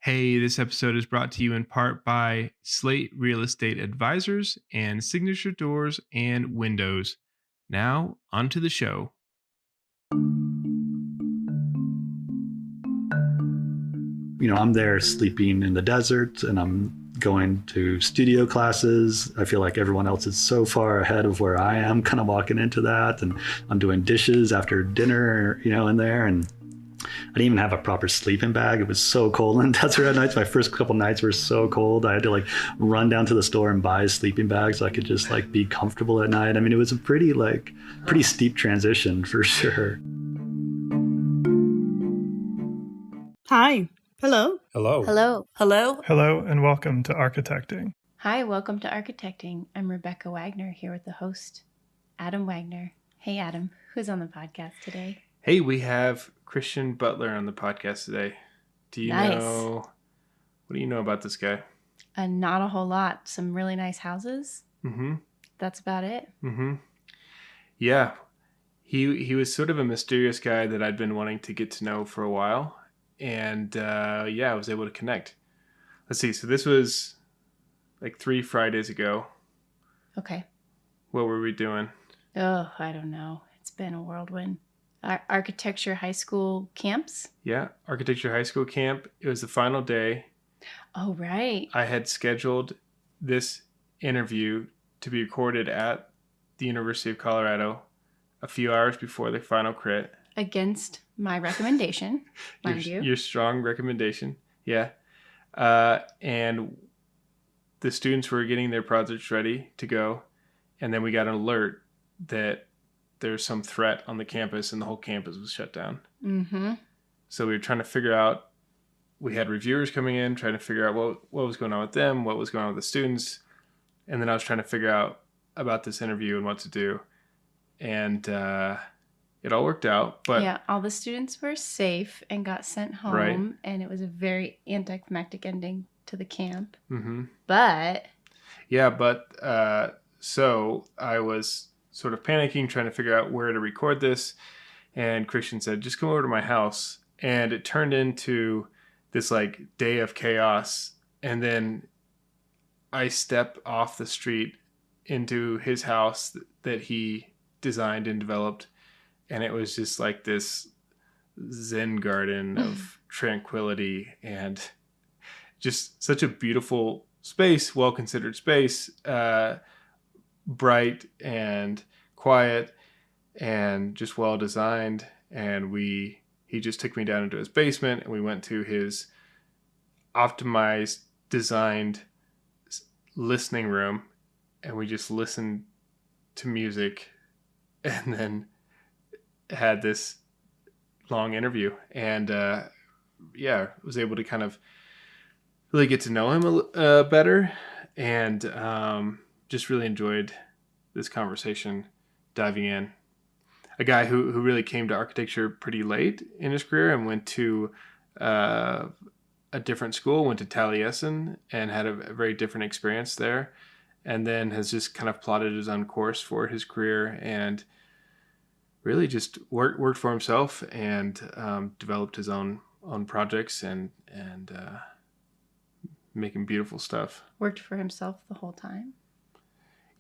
Hey, this episode is brought to you in part by Slate Real Estate Advisors and Signature Doors and Windows. Now, onto the show. I'm there sleeping in the desert and I'm going to studio classes. I feel like everyone else is so far ahead of where I am kind of walking into that. And I'm doing dishes after dinner, in there. And I didn't even have a proper sleeping bag. It was so cold in the desert at nights. My first couple nights were so cold. I had to run down to the store and buy a sleeping bag so I could just be comfortable at night. I mean, it was a pretty steep transition for sure. Hi. Hello. Hello. Hello. Hello. Hello, and welcome to Architecting. Hi, welcome to Architecting. I'm Rebecca Wagner here with the host, Adam Wagner. Hey, Adam. Who's on the podcast today? Hey, we have Christian Butler on the podcast today. What do you know about this guy? Not a whole lot. Some really nice houses. Mm-hmm. That's about it. Mm-hmm. Yeah. He was sort of a mysterious guy that I'd been wanting to get to know for a while. And I was able to connect. Let's see. So this was 3 Fridays ago. Okay. What were we doing? Oh, I don't know. It's been a whirlwind. Architecture high school camps? Yeah, Architecture High School camp. It was the final day. Oh, right. I had scheduled this interview to be recorded at the University of Colorado a few hours before the final crit. Against my recommendation, mind you. Your strong recommendation, yeah. And the students were getting their projects ready to go. And then we got an alert that there's some threat on the campus and the whole campus was shut down. Mm-hmm. So we were trying to figure out, we had reviewers coming in, trying to figure out what was going on with them, what was going on with the students. And then I was trying to figure out about this interview and what to do. And it all worked out. But yeah, all the students were safe and got sent home. Right. And it was a very anticlimactic ending to the camp. Mm-hmm. But... yeah, so I was sort of panicking, trying to figure out where to record this. And Christian said, just come over to my house. And it turned into this day of chaos. And then I step off the street into his house that he designed and developed. And it was just this Zen garden of tranquility and just such a beautiful space, well-considered space, bright and quiet and just well-designed. And he just took me down into his basement and we went to his optimized, designed listening room and we just listened to music and then had this long interview. And was able to kind of really get to know him better and just really enjoyed this conversation diving in. A guy who really came to architecture pretty late in his career and went to a different school, went to Taliesin and had a very different experience there. And then has just kind of plotted his own course for his career and really just worked for himself and developed his own projects and making beautiful stuff. Worked for himself the whole time?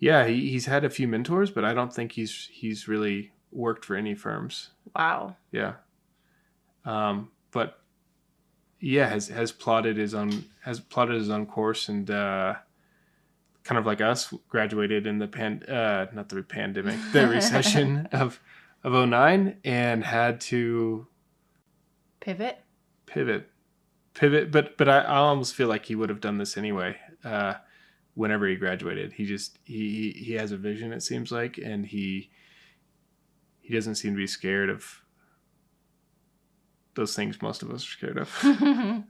Yeah, he's had a few mentors, but I don't think he's really worked for any firms. Wow. Yeah. But yeah, has plotted his own course and kind of like us, graduated in the recession of 2009 and had to pivot. But I almost feel like he would have done this anyway. Whenever he graduated, he has a vision, it seems like, and he doesn't seem to be scared of those things most of us are scared of.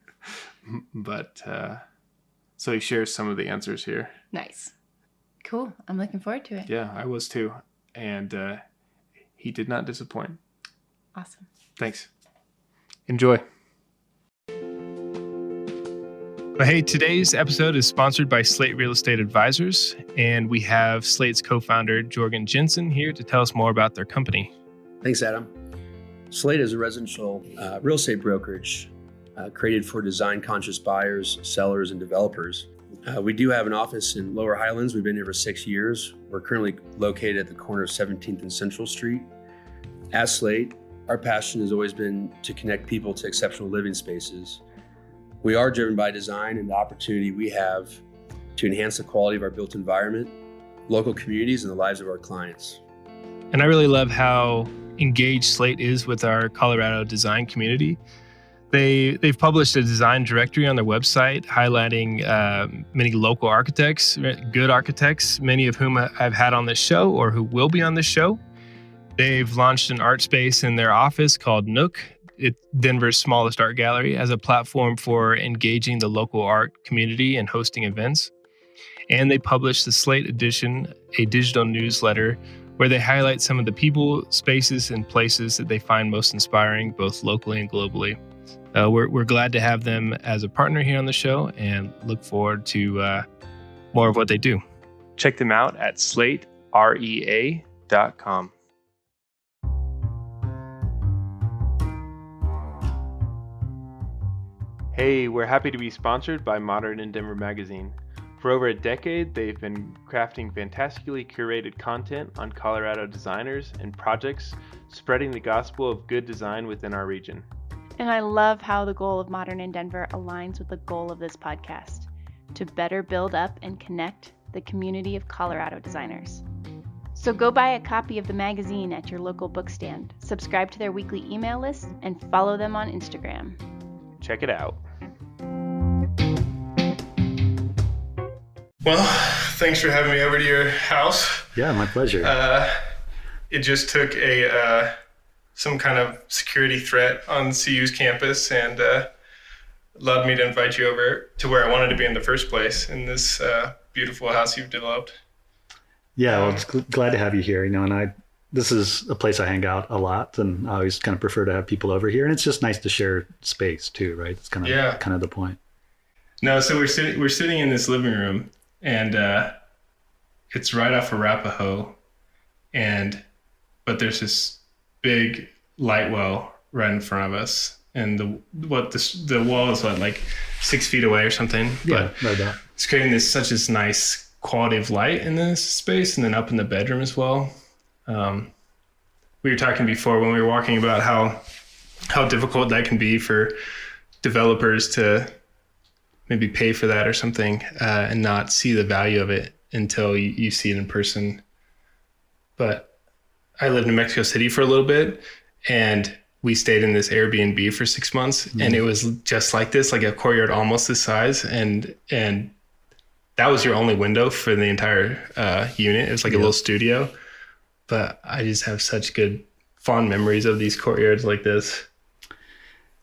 But so he shares some of the answers here. Nice. Cool. I'm looking forward to it. Yeah, I was too. And he did not disappoint. Awesome. Thanks. Enjoy. But hey, today's episode is sponsored by Slate Real Estate Advisors, and we have Slate's co-founder, Jorgen Jensen, here to tell us more about their company. Thanks, Adam. Slate is a residential real estate brokerage created for design-conscious buyers, sellers, and developers. We do have an office in Lower Highlands. We've been here for 6 years. We're currently located at the corner of 17th and Central Street. At Slate, our passion has always been to connect people to exceptional living spaces. We are driven by design and the opportunity we have to enhance the quality of our built environment, local communities, and the lives of our clients. And I really love how engaged Slate is with our Colorado design community. They've published a design directory on their website highlighting many local architects, good architects, many of whom I've had on this show or who will be on this show. They've launched an art space in their office called Nook. It's Denver's smallest art gallery as a platform for engaging the local art community and hosting events. And they published the Slate Edition, a digital newsletter where they highlight some of the people, spaces, and places that they find most inspiring, both locally and globally. We're glad to have them as a partner here on the show and look forward to more of what they do. Check them out at slaterea.com. Hey, we're happy to be sponsored by Modern in Denver magazine. For over a decade, they've been crafting fantastically curated content on Colorado designers and projects, spreading the gospel of good design within our region. And I love how the goal of Modern in Denver aligns with the goal of this podcast, to better build up and connect the community of Colorado designers. So go buy a copy of the magazine at your local bookstand, subscribe to their weekly email list, and follow them on Instagram. Check it out. Well, thanks for having me over to your house. Yeah, my pleasure. It just took some kind of security threat on CU's campus and allowed me to invite you over to where I wanted to be in the first place, in this beautiful house you've developed. Yeah, well, it's glad to have you here. And this is a place I hang out a lot, and I always kind of prefer to have people over here. And it's just nice to share space too, right? It's kind of the point. No, so we're sitting in this living room, and it's right off Arapahoe, but there's this big light well right in front of us, and the wall is like 6 feet away or something. Yeah, but no doubt. It's creating such this nice quality of light in this space, and then up in the bedroom as well. We were talking before when we were walking about how difficult that can be for developers to maybe pay for that or something, and not see the value of it until you see it in person. But I lived in Mexico City for a little bit, and we stayed in this Airbnb for 6 months, and it was just like this, like a courtyard almost this size, and that was your only window for the entire unit. It was like a little studio. But I just have such good, fond memories of these courtyards like this.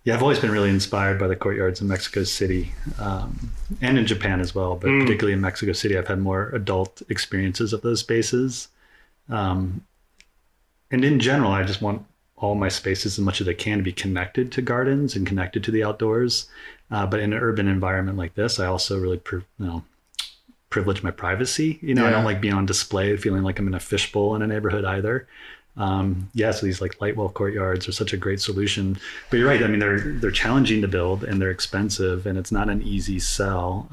Yeah, I've always been really inspired by the courtyards in Mexico City, and in Japan as well. But particularly in Mexico City, I've had more adult experiences of those spaces. And in general, I just want all my spaces, as much as they can, to be connected to gardens and connected to the outdoors. But in an urban environment like this, I also really privilege my privacy. I don't like being on display, feeling like I'm in a fishbowl in a neighborhood either. So these like light well courtyards are such a great solution. But you're right. I mean, they're challenging to build, and they're expensive, and it's not an easy sell.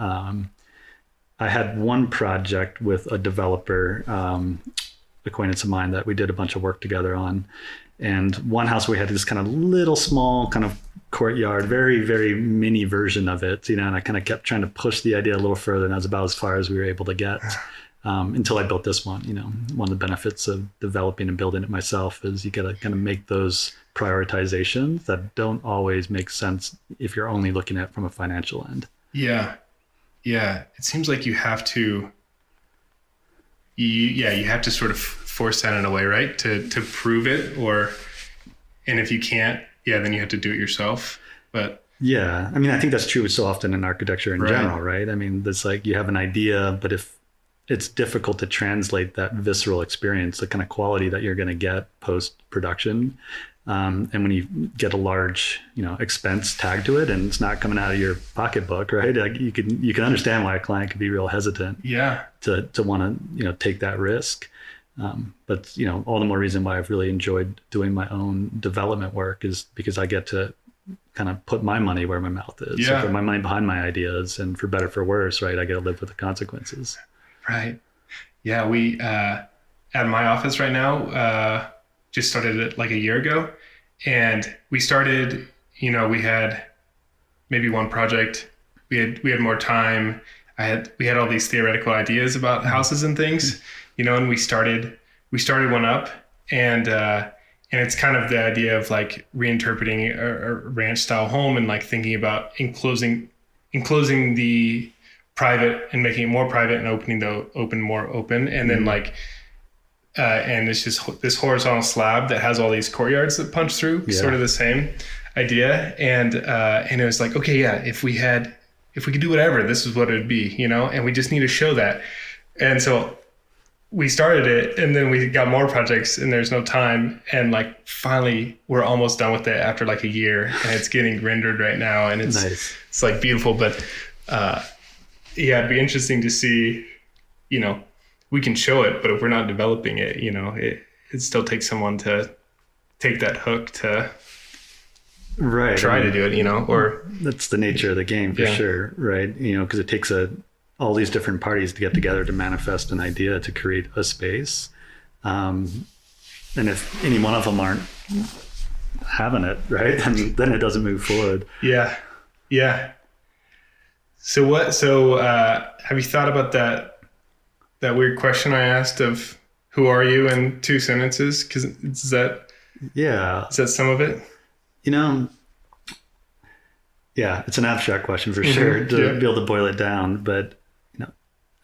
I had one project with a developer, acquaintance of mine, that we did a bunch of work together on. And one house, we had this kind of little small kind of courtyard, very, very mini version of it, and I kind of kept trying to push the idea a little further, and that was about as far as we were able to get, until I built this one. One of the benefits of developing and building it myself is you got to kind of make those prioritizations that don't always make sense if you're only looking at it from a financial end. Yeah. It seems like you have to sort of force that in a way, right? To prove it, and if you can't, then you have to do it yourself. But yeah, I mean, I think that's true so often in architecture in general, right? I mean, it's like you have an idea, but if it's difficult to translate that visceral experience, the kind of quality that you're going to get post-production, and when you get a large, expense tagged to it, and it's not coming out of your pocketbook, right? Like you can understand why a client could be real hesitant, to want to, take that risk. But all the more reason why I've really enjoyed doing my own development work is because I get to kind of put my money where my mouth is. So put my money behind my ideas, and for better, for worse, right? I got to live with the consequences. Right. Yeah. We, at my office right now, just started it like a year ago, and we started, we had maybe one project. We had more time. We had all these theoretical ideas about houses and things, and we started one up, and it's kind of the idea of like reinterpreting a ranch style home and like thinking about enclosing the private and making it more private and opening the open more open. And then like, and it's just this horizontal slab that has all these courtyards that punch through, sort of the same idea. And it was like, okay, yeah, if we could do whatever, this is what it would be, and we just need to show that. And so we started it, and then we got more projects, and there's no time. And like, finally we're almost done with it after like a year, and it's getting rendered right now. And it's, nice. It's like beautiful, but it'd be interesting to see, we can show it, but if we're not developing it, it still takes someone to take that hook to try to do it, or that's the nature of the game for sure. Right. Because it takes all these different parties to get together to manifest an idea, to create a space. And if any one of them aren't having it, right, then it doesn't move forward. Yeah. Yeah. So have you thought about that weird question I asked of who are you in 2 sentences? Cause is that some of it? Yeah, it's an abstract question for sure to be able to boil it down. But,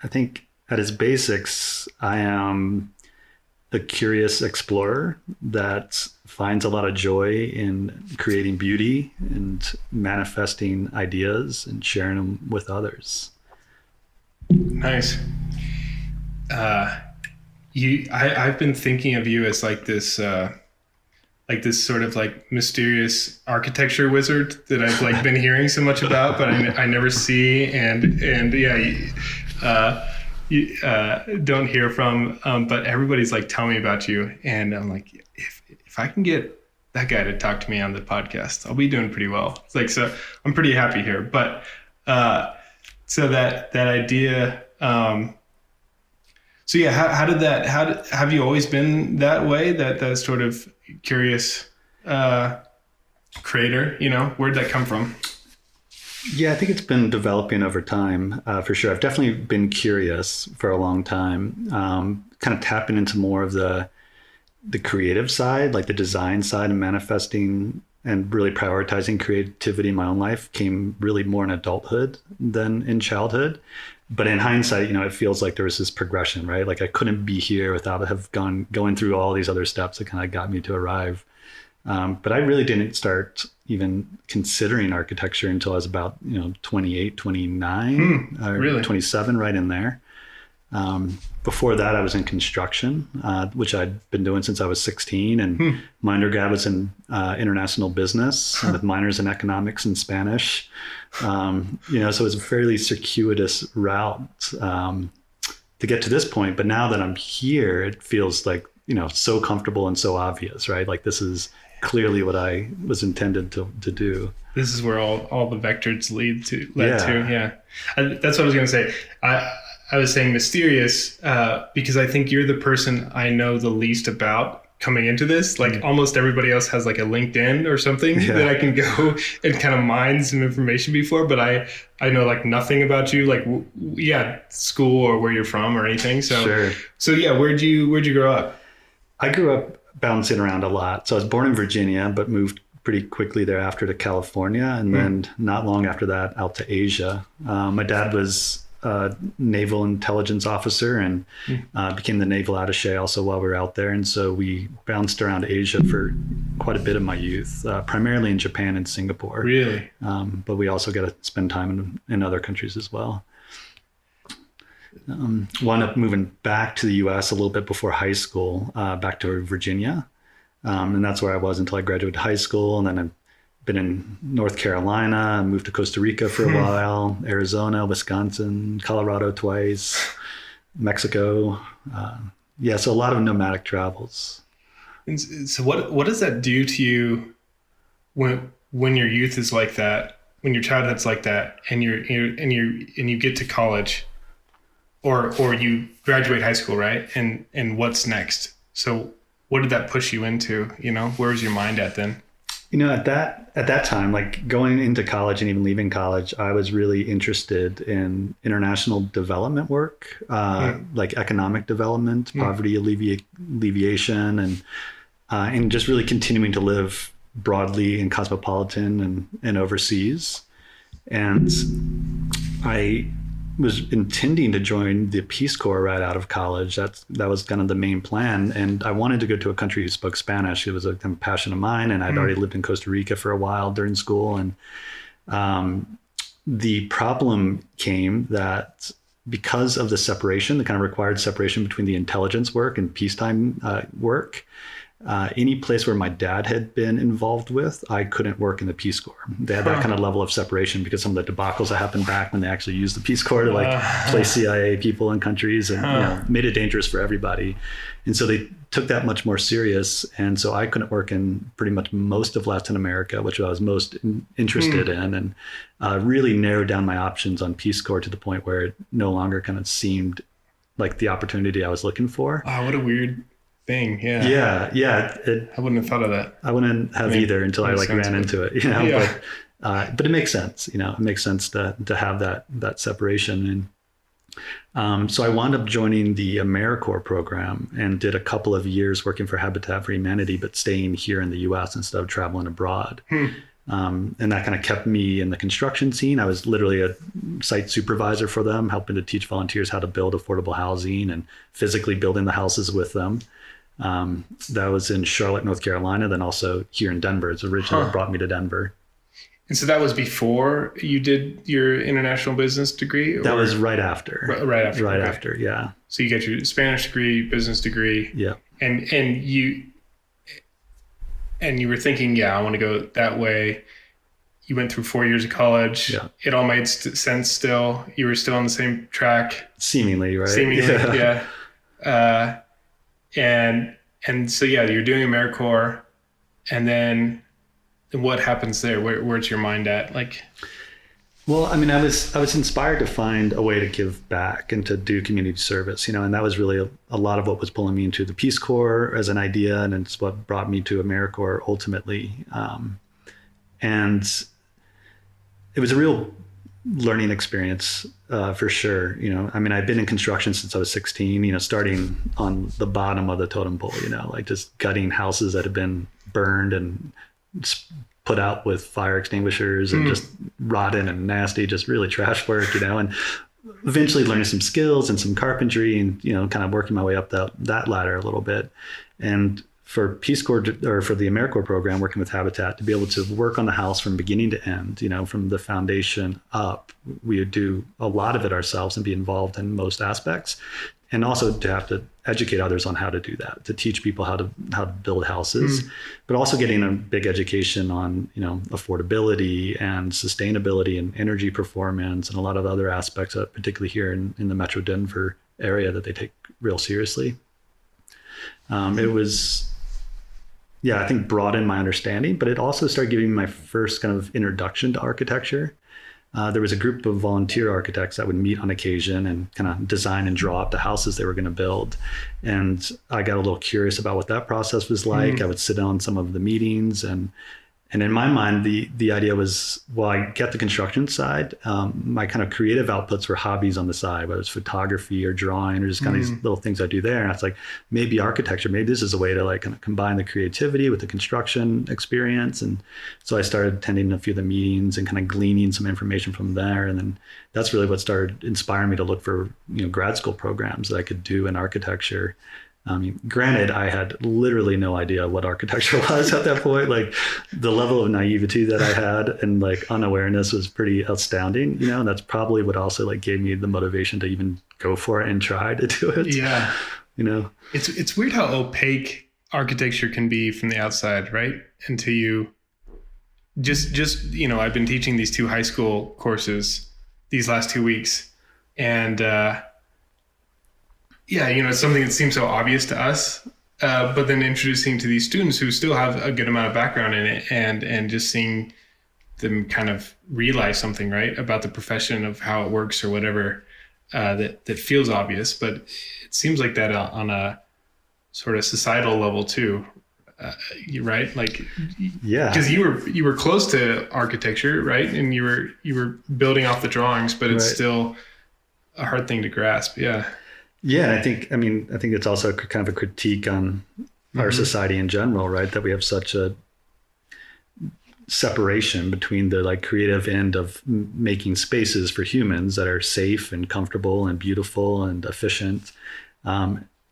I think at its basics, I am a curious explorer that finds a lot of joy in creating beauty and manifesting ideas and sharing them with others. Nice. I've been thinking of you as like this sort of like mysterious architecture wizard that I've like been hearing so much about, but I never see and you don't hear from, but everybody's like telling me about you, and I'm like, if I can get that guy to talk to me on the podcast, I'll be doing pretty well. It's like, so I'm pretty happy here, but so that idea. So yeah, have you always been that way? That sort of curious creator, where'd that come from? Yeah, I think it's been developing over time, for sure. I've definitely been curious for a long time, kind of tapping into more of the creative side, like the design side, and manifesting and really prioritizing creativity in my own life came really more in adulthood than in childhood. But in hindsight, it feels like there was this progression, right? Like I couldn't be here without going through all these other steps that kind of got me to arrive. But I really didn't start even considering architecture until I was about, 28, 29, or really? 27, right in there. Before that, I was in construction, which I'd been doing since I was 16. And my undergrad was in international business with minors in economics and Spanish. So it was a fairly circuitous route to get to this point. But now that I'm here, it feels like, so comfortable and so obvious, right? Like this is clearly what I was intended to do. This is where all the vectors led to. Yeah. That's what I was going to say. I was saying mysterious because I think you're the person I know the least about coming into this. Like almost everybody else has like a LinkedIn or something that I can go and kind of mine some information before, but I know like nothing about you, like school or where you're from or anything. So yeah, where'd you grow up? I grew up bouncing around a lot. So I was born in Virginia, but moved pretty quickly thereafter to California. And then not long after that out to Asia. My dad was a naval intelligence officer and became the naval attaché also while we were out there. And so we bounced around Asia for quite a bit of my youth, primarily in Japan and Singapore. Really? But we also got to spend time in other countries as well. Wound up moving back to the U.S. a little bit before high school, back to Virginia. And that's where I was until I graduated high school. And then I've been in North Carolina, moved to Costa Rica for a while, Arizona, Wisconsin, Colorado twice, Mexico. So a lot of nomadic travels. And so what does that do to you when when your youth is like that, when your childhood's like that, and you get to college, or you graduate high school, right? And what's next? So what did that push you into? Where was your mind at then? At that time, like going into college and even leaving college, I was really interested in international development work, like economic development, poverty alleviation, and just really continuing to live broadly and cosmopolitan and overseas. And I was intending to join the Peace Corps right out of college. That was kind of the main plan. And I wanted to go to a country who spoke Spanish. It was a kind of passion of mine. And I'd already lived in Costa Rica for a while during school. And the problem came that because of the separation, the kind of required separation between the intelligence work and peacetime work, any place where my dad had been involved with, I couldn't work in the Peace Corps. They had that kind of level of separation because some of the debacles that happened back when they actually used the Peace Corps to place CIA people in countries and made it dangerous for everybody. And so they took that much more serious. And so I couldn't work in pretty much most of Latin America, which I was most interested in, and really narrowed down my options on Peace Corps to the point where it no longer kind of seemed like the opportunity I was looking for. Wow, what a weird thing. Yeah. I wouldn't have thought of that. I wouldn't have either until I ran into it, Yeah. But it makes sense, it makes sense to have that separation. And so I wound up joining the AmeriCorps program and did a couple of years working for Habitat for Humanity, but staying here in the US instead of traveling abroad. And that kind of kept me in the construction scene. I was literally a site supervisor for them, helping to teach volunteers how to build affordable housing and physically building the houses with them. That was in Charlotte, North Carolina, then also here in Denver. It's originally brought me to Denver. And so that was before you did your international business degree? That was right after. Right after. Right okay. after, yeah. So you got your Spanish degree, business degree. Yeah. And you were thinking, I want to go that way. You went through 4 years of college. Yeah. It all made sense still. You were still on the same track. Seemingly, right? Seemingly, yeah. And so, you're doing AmeriCorps, and then what happens there? Where's your mind at? Well, I mean, I was inspired to find a way to give back and to do community service, and that was really a lot of what was pulling me into the Peace Corps as an idea, and it's what brought me to AmeriCorps ultimately. And it was a real learning experience for sure. I mean, I've been in construction since I was 16, starting on the bottom of the totem pole, just gutting houses that had been burned and put out with fire extinguishers and just rotten and nasty, just really trash work, and eventually learning some skills and some carpentry and, kind of working my way up that ladder a little bit. And for Peace Corps or for the AmeriCorps program, working with Habitat, to be able to work on the house from beginning to end, from the foundation up, we would do a lot of it ourselves and be involved in most aspects. And also to have to educate others on how to do that, to teach people how to build houses, but also getting a big education on, affordability and sustainability and energy performance and a lot of other aspects, particularly here in the Metro Denver area, that they take real seriously. It was, I think broadened my understanding, but it also started giving me my first kind of introduction to architecture. There was a group of volunteer architects that would meet on occasion and kind of design and draw up the houses they were going to build. And I got a little curious about what that process was like. I would sit on some of the meetings, and in my mind, the idea was, well, I get the construction side. My kind of creative outputs were hobbies on the side, whether it's photography or drawing or just kind of these little things I do there. And it's like, maybe architecture, maybe this is a way to kind of combine the creativity with the construction experience. And so I started attending a few of the meetings and kind of gleaning some information from there. And then that's really what started inspiring me to look for, grad school programs that I could do in architecture. I mean, granted, I had literally no idea what architecture was at that point. The level of naivety that I had and unawareness was pretty astounding, and that's probably what also gave me the motivation to even go for it and try to do it. Yeah. It's weird how opaque architecture can be from the outside, right? Until you just I've been teaching these 2 high school courses these last 2 weeks, and it's something that seems so obvious to us, but then introducing to these students who still have a good amount of background in it, and just seeing them kind of realize something, right, about the profession of how it works or whatever, that feels obvious, but it seems like that on a sort of societal level too, right? Like, yeah, because you were close to architecture, right, and you were building off the drawings, but it's still a hard thing to grasp. Yeah. I think it's also kind of a critique on our society in general, right? That we have such a separation between the like creative end of making spaces for humans that are safe and comfortable and beautiful and efficient.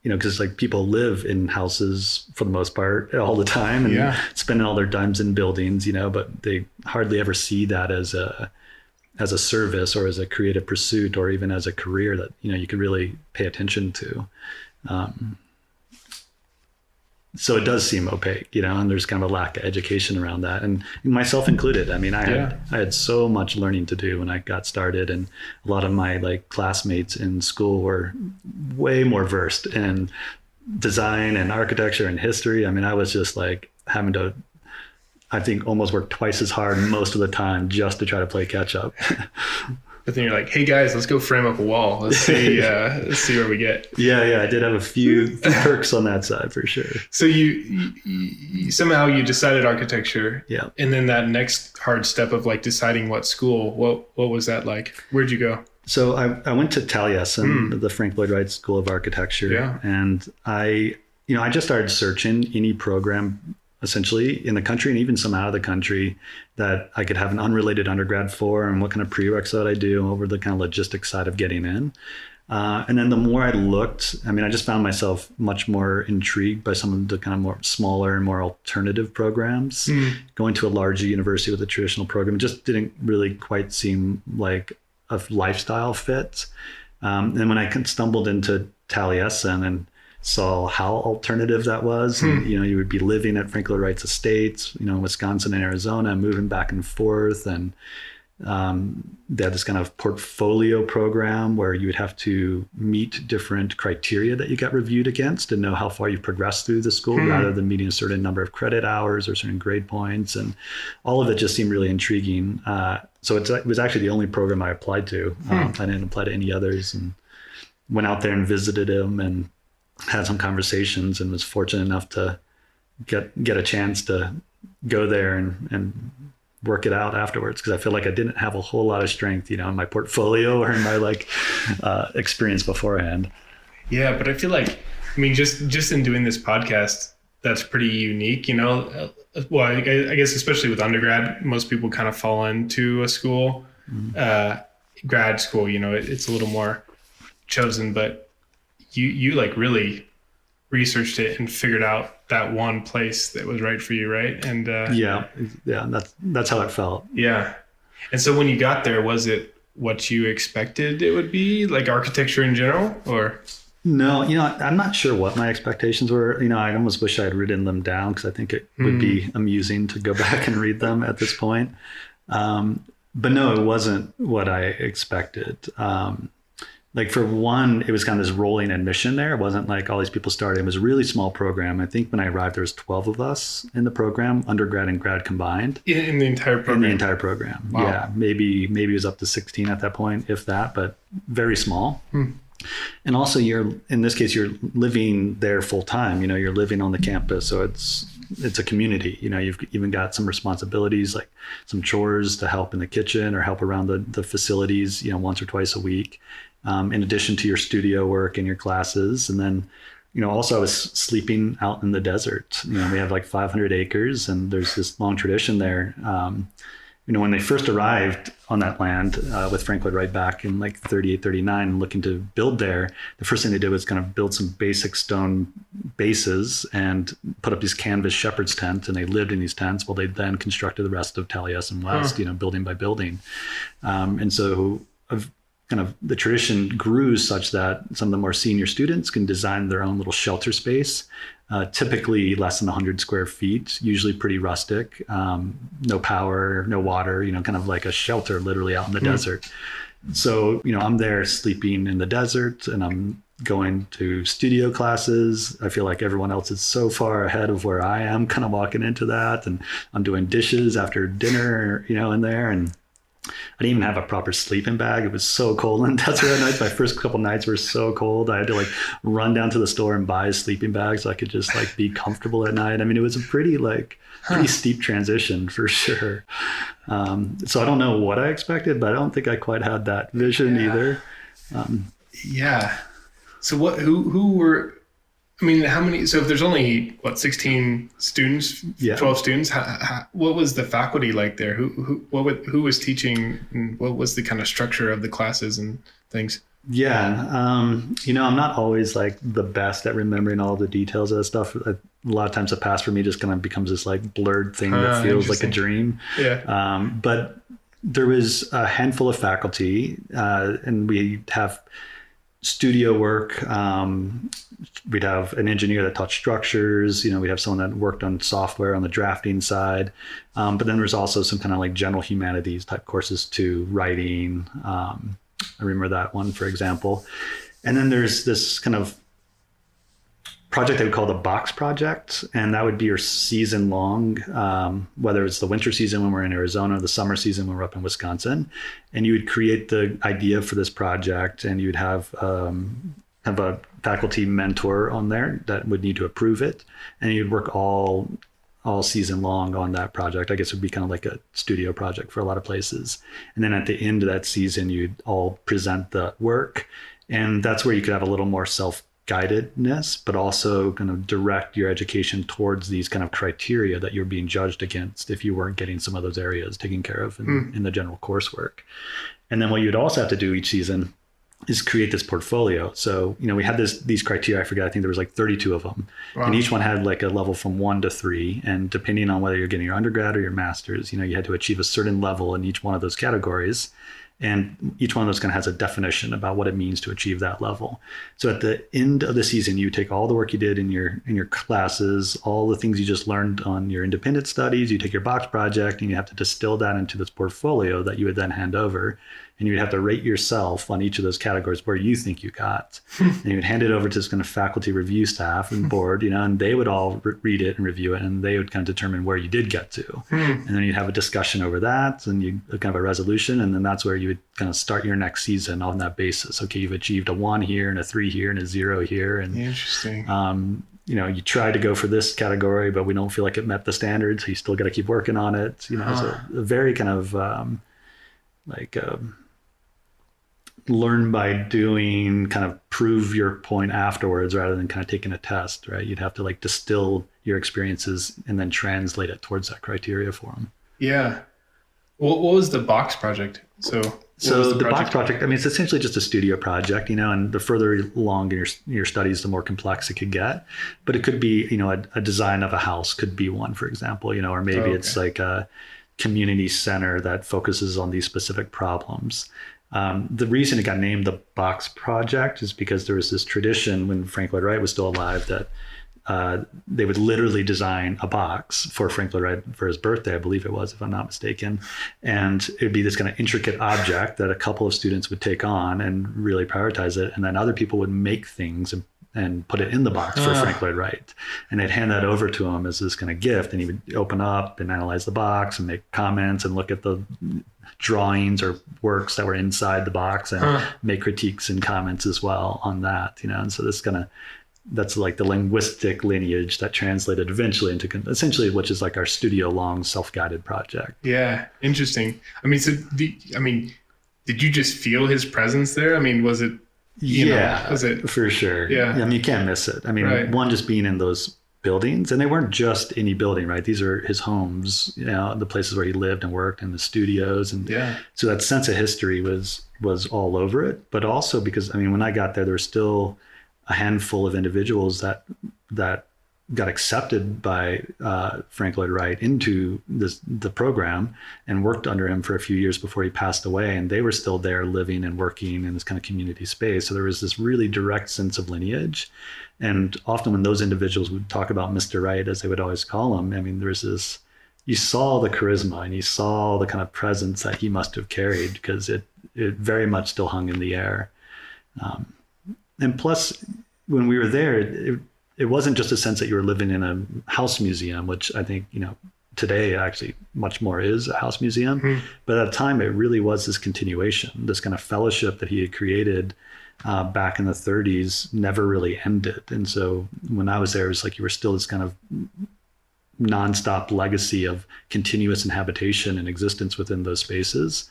Because like people live in houses for the most part all the time and spending all their dimes in buildings, but they hardly ever see that as a service or as a creative pursuit or even as a career that, you can really pay attention to. So it does seem opaque, and there's kind of a lack of education around that, and myself included. I mean, I had so much learning to do when I got started, and a lot of my like classmates in school were way more versed in design and architecture and history. I mean, I was just like having to, I think, almost work twice as hard most of the time just to try to play catch up. But then you're like, hey guys, let's go frame up a wall. Let's see where we get. Yeah. I did have a few perks on that side for sure. So you somehow you decided architecture. Yeah. And then that next hard step of like deciding what school, what was that like? Where'd you go? So I went to Taliesin, the Frank Lloyd Wright School of Architecture. Yeah. And I just started searching any program essentially in the country and even some out of the country that I could have an unrelated undergrad for and what kind of prerequisite I do over the kind of logistics side of getting in. And then the more I looked, I just found myself much more intrigued by some of the kind of more smaller and more alternative programs. Going to a larger university with a traditional program just didn't really quite seem like a lifestyle fit. And when I stumbled into Taliesin and saw how alternative that was. And, you would be living at Frank Lloyd Wright's estates, Wisconsin and Arizona, moving back and forth. And they had this kind of portfolio program where you would have to meet different criteria that you got reviewed against and know how far you've progressed through the school rather than meeting a certain number of credit hours or certain grade points. And all of it just seemed really intriguing. So it was actually the only program I applied to. I didn't apply to any others, and went out there and visited him and had some conversations and was fortunate enough to get a chance to go there and work it out afterwards. Cause I feel like I didn't have a whole lot of strength, in my portfolio or in my experience beforehand. Yeah. But I feel like, just in doing this podcast, that's pretty unique, well, I guess, especially with undergrad, most people kind of fall into a school, grad school, it's a little more chosen, but you like really researched it and figured out that one place that was right for you, right? And that's how it felt. Yeah. And so when you got there, was it what you expected it would be, like architecture in general, or? No, I'm not sure what my expectations were. I almost wish I had written them down because I think it would be amusing to go back and read them at this point. But no, it wasn't what I expected. Like for one, it was kind of this rolling admission there. It wasn't like all these people started. It was a really small program. I think when I arrived, there was 12 of us in the program, undergrad and grad combined. In the entire program? In the entire program. Wow. Yeah. Maybe it was up to 16 at that point, if that, but very small. And also in this case, you're living there full time, you're living on the campus. So it's a community, you've even got some responsibilities, like some chores to help in the kitchen or help around the facilities, once or twice a week. In addition to your studio work and your classes. And then, also I was sleeping out in the desert. We have like 500 acres and there's this long tradition there. When they first arrived on that land with Frank Lloyd Wright back in like 38, 39, looking to build there, the first thing they did was kind of build some basic stone bases and put up these canvas shepherd's tents, and they lived in these tents while they then constructed the rest of Taliesin West, building by building. And so kind of the tradition grew such that some of the more senior students can design their own little shelter space, typically less than 100 square feet, usually pretty rustic, no power, no water, kind of like a shelter literally out in the desert. So, I'm there sleeping in the desert and I'm going to studio classes. I feel like everyone else is so far ahead of where I am kind of walking into that. And I'm doing dishes after dinner, in there. And I didn't even have a proper sleeping bag. It was so cold in Desert nights. My first couple nights were so cold. I had to run down to the store and buy a sleeping bag so I could just be comfortable at night. I mean, it was a pretty steep transition for sure. So I don't know what I expected, but I don't think I quite had that vision either. So who were, how many, so if there's only 16 students, 12 students, what was the faculty like there? Who was teaching, and what was the kind of structure of the classes and things? I'm not always the best at remembering all the details of that stuff. A lot of times the past for me just kind of becomes this blurred thing that feels like a dream. But there was a handful of faculty, and we have studio work. We'd have an engineer that taught structures. We'd have someone that worked on software on the drafting side. But then there's also some kind of general humanities type courses too, writing. I remember that one, for example. And then there's this kind of project they would call the box project. And that would be your season long, whether it's the winter season when we're in Arizona, or the summer season when we're up in Wisconsin. And you would create the idea for this project, and you would have a faculty mentor on there that would need to approve it. And you'd work all season long on that project. I guess it would be kind of like a studio project for a lot of places. And then at the end of that season, you'd all present the work. And that's where you could have a little more self-guidedness, but also kind of direct your education towards these kind of criteria that you're being judged against if you weren't getting some of those areas taken care of in the general coursework. And then what you'd also have to do each season is create this portfolio. So, we had these criteria, I forget, I think there was 32 of them. Wow. And each one had a level from 1 to 3. And depending on whether you're getting your undergrad or your master's, you had to achieve a certain level in each one of those categories. And each one of those kind of has a definition about what it means to achieve that level. So at the end of the season, you take all the work you did in your classes, all the things you just learned on your independent studies, you take your box project, and you have to distill that into this portfolio that you would then hand over. And you would have to rate yourself on each of those categories where you think you got. And you would hand it over to this kind of faculty review staff and board, and they would all read it and review it, and they would kind of determine where you did get to. And then you'd have a discussion over that, and you kind of a resolution, and then that's where you would kind of start your next season on that basis. Okay, you've achieved a 1 here and a 3 here and a 0 here. And interesting. You tried to go for this category, but we don't feel like it met the standards. So you still got to keep working on it. It's a very kind of learn by doing, kind of prove your point afterwards rather than kind of taking a test, right? You'd have to distill your experiences and then translate it towards that criteria for them. Yeah. What was the box project? So the box project, it's essentially just a studio project, and the further along in your studies, the more complex it could get. But it could be, a design of a house could be one, for example, or maybe it's like a community center that focuses on these specific problems. The reason it got named the box project is because there was this tradition when Frank Lloyd Wright was still alive that they would literally design a box for Frank Lloyd Wright for his birthday, I believe it was, if I'm not mistaken. And it would be this kind of intricate object that a couple of students would take on and really prioritize it. And then other people would make things and put it in the box for Frank Lloyd Wright. And they'd hand that over to him as this kind of gift. And he would open up and analyze the box and make comments and look at the drawings or works that were inside the box and make critiques and comments as well on that, And so that's like the linguistic lineage that translated eventually into essentially, which is like our studio long self-guided project. Yeah. Interesting. Did you just feel his presence there? Was it, was it for sure? Yeah. You can't miss it. One, just being in those buildings, and they weren't just any building, right? These are his homes, the places where he lived and worked, and the studios. And so that sense of history was all over it. But also because, when I got there, there were still a handful of individuals that got accepted by Frank Lloyd Wright into the program and worked under him for a few years before he passed away. And they were still there living and working in this kind of community space. So there was this really direct sense of lineage. And often when those individuals would talk about Mr. Wright, as they would always call him, there was this, you saw the charisma and you saw the kind of presence that he must have carried, because it very much still hung in the air. And plus, when we were there, it wasn't just a sense that you were living in a house museum, which I think, today actually much more is a house museum. Mm-hmm. But at the time, it really was this continuation, this kind of fellowship that he had created back in the 30s never really ended. And so when I was there, it was like you were still this kind of nonstop legacy of continuous inhabitation and existence within those spaces.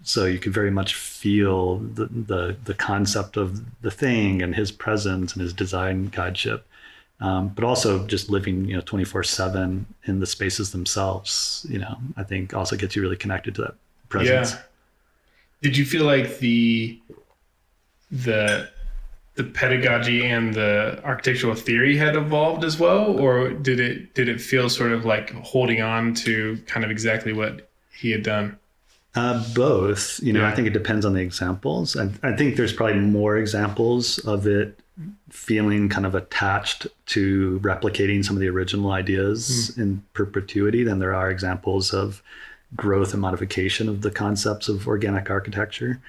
So you could very much feel the concept of the thing and his presence and his design guideship, but also just living 24/7 in the spaces themselves. I think also gets you really connected to that presence. Yeah. Did you feel like the pedagogy and the architectural theory had evolved as well, or did it feel sort of like holding on to kind of exactly what he had done? Both. I think it depends on the examples. I think there's probably more examples of it feeling kind of attached to replicating some of the original ideas in perpetuity than there are examples of growth and modification of the concepts of organic architecture.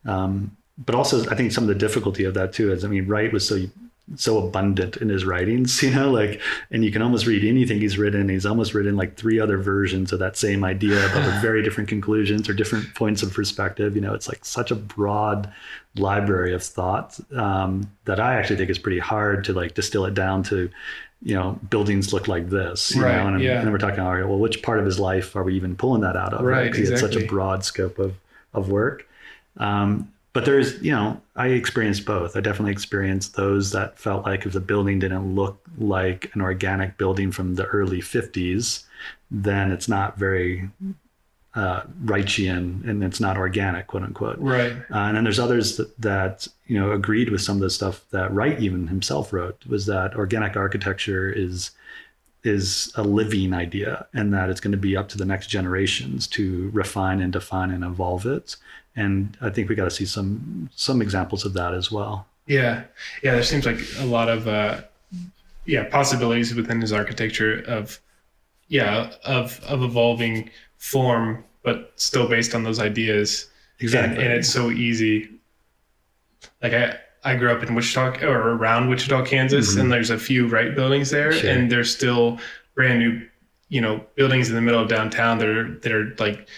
But also, I think some of the difficulty of that too is, Wright was so abundant in his writings, and you can almost read anything he's written. He's almost written like 3 other versions of that same idea, but with very different conclusions or different points of perspective. It's like such a broad library of thought that I actually think is pretty hard to like distill it down to, buildings look like this, right, and then we're talking, all right, well, which part of his life are we even pulling that out of? Right, Because he had such a broad scope of work. But there's, I experienced both. I definitely experienced those that felt like if the building didn't look like an organic building from the early 50s, then it's not very Wrightian and it's not organic, quote unquote. Right. And then there's others that agreed with some of the stuff that Wright even himself wrote, was that organic architecture is a living idea and that it's going to be up to the next generations to refine and define and evolve it. And I think we got to see some examples of that as well. Yeah. There seems like a lot of possibilities within his architecture of evolving form, but still based on those ideas. Exactly. And it's so easy. Like I grew up in Wichita or around Wichita, Kansas, and there's a few Wright buildings there, sure. And there's still brand new, buildings in the middle of downtown that are like,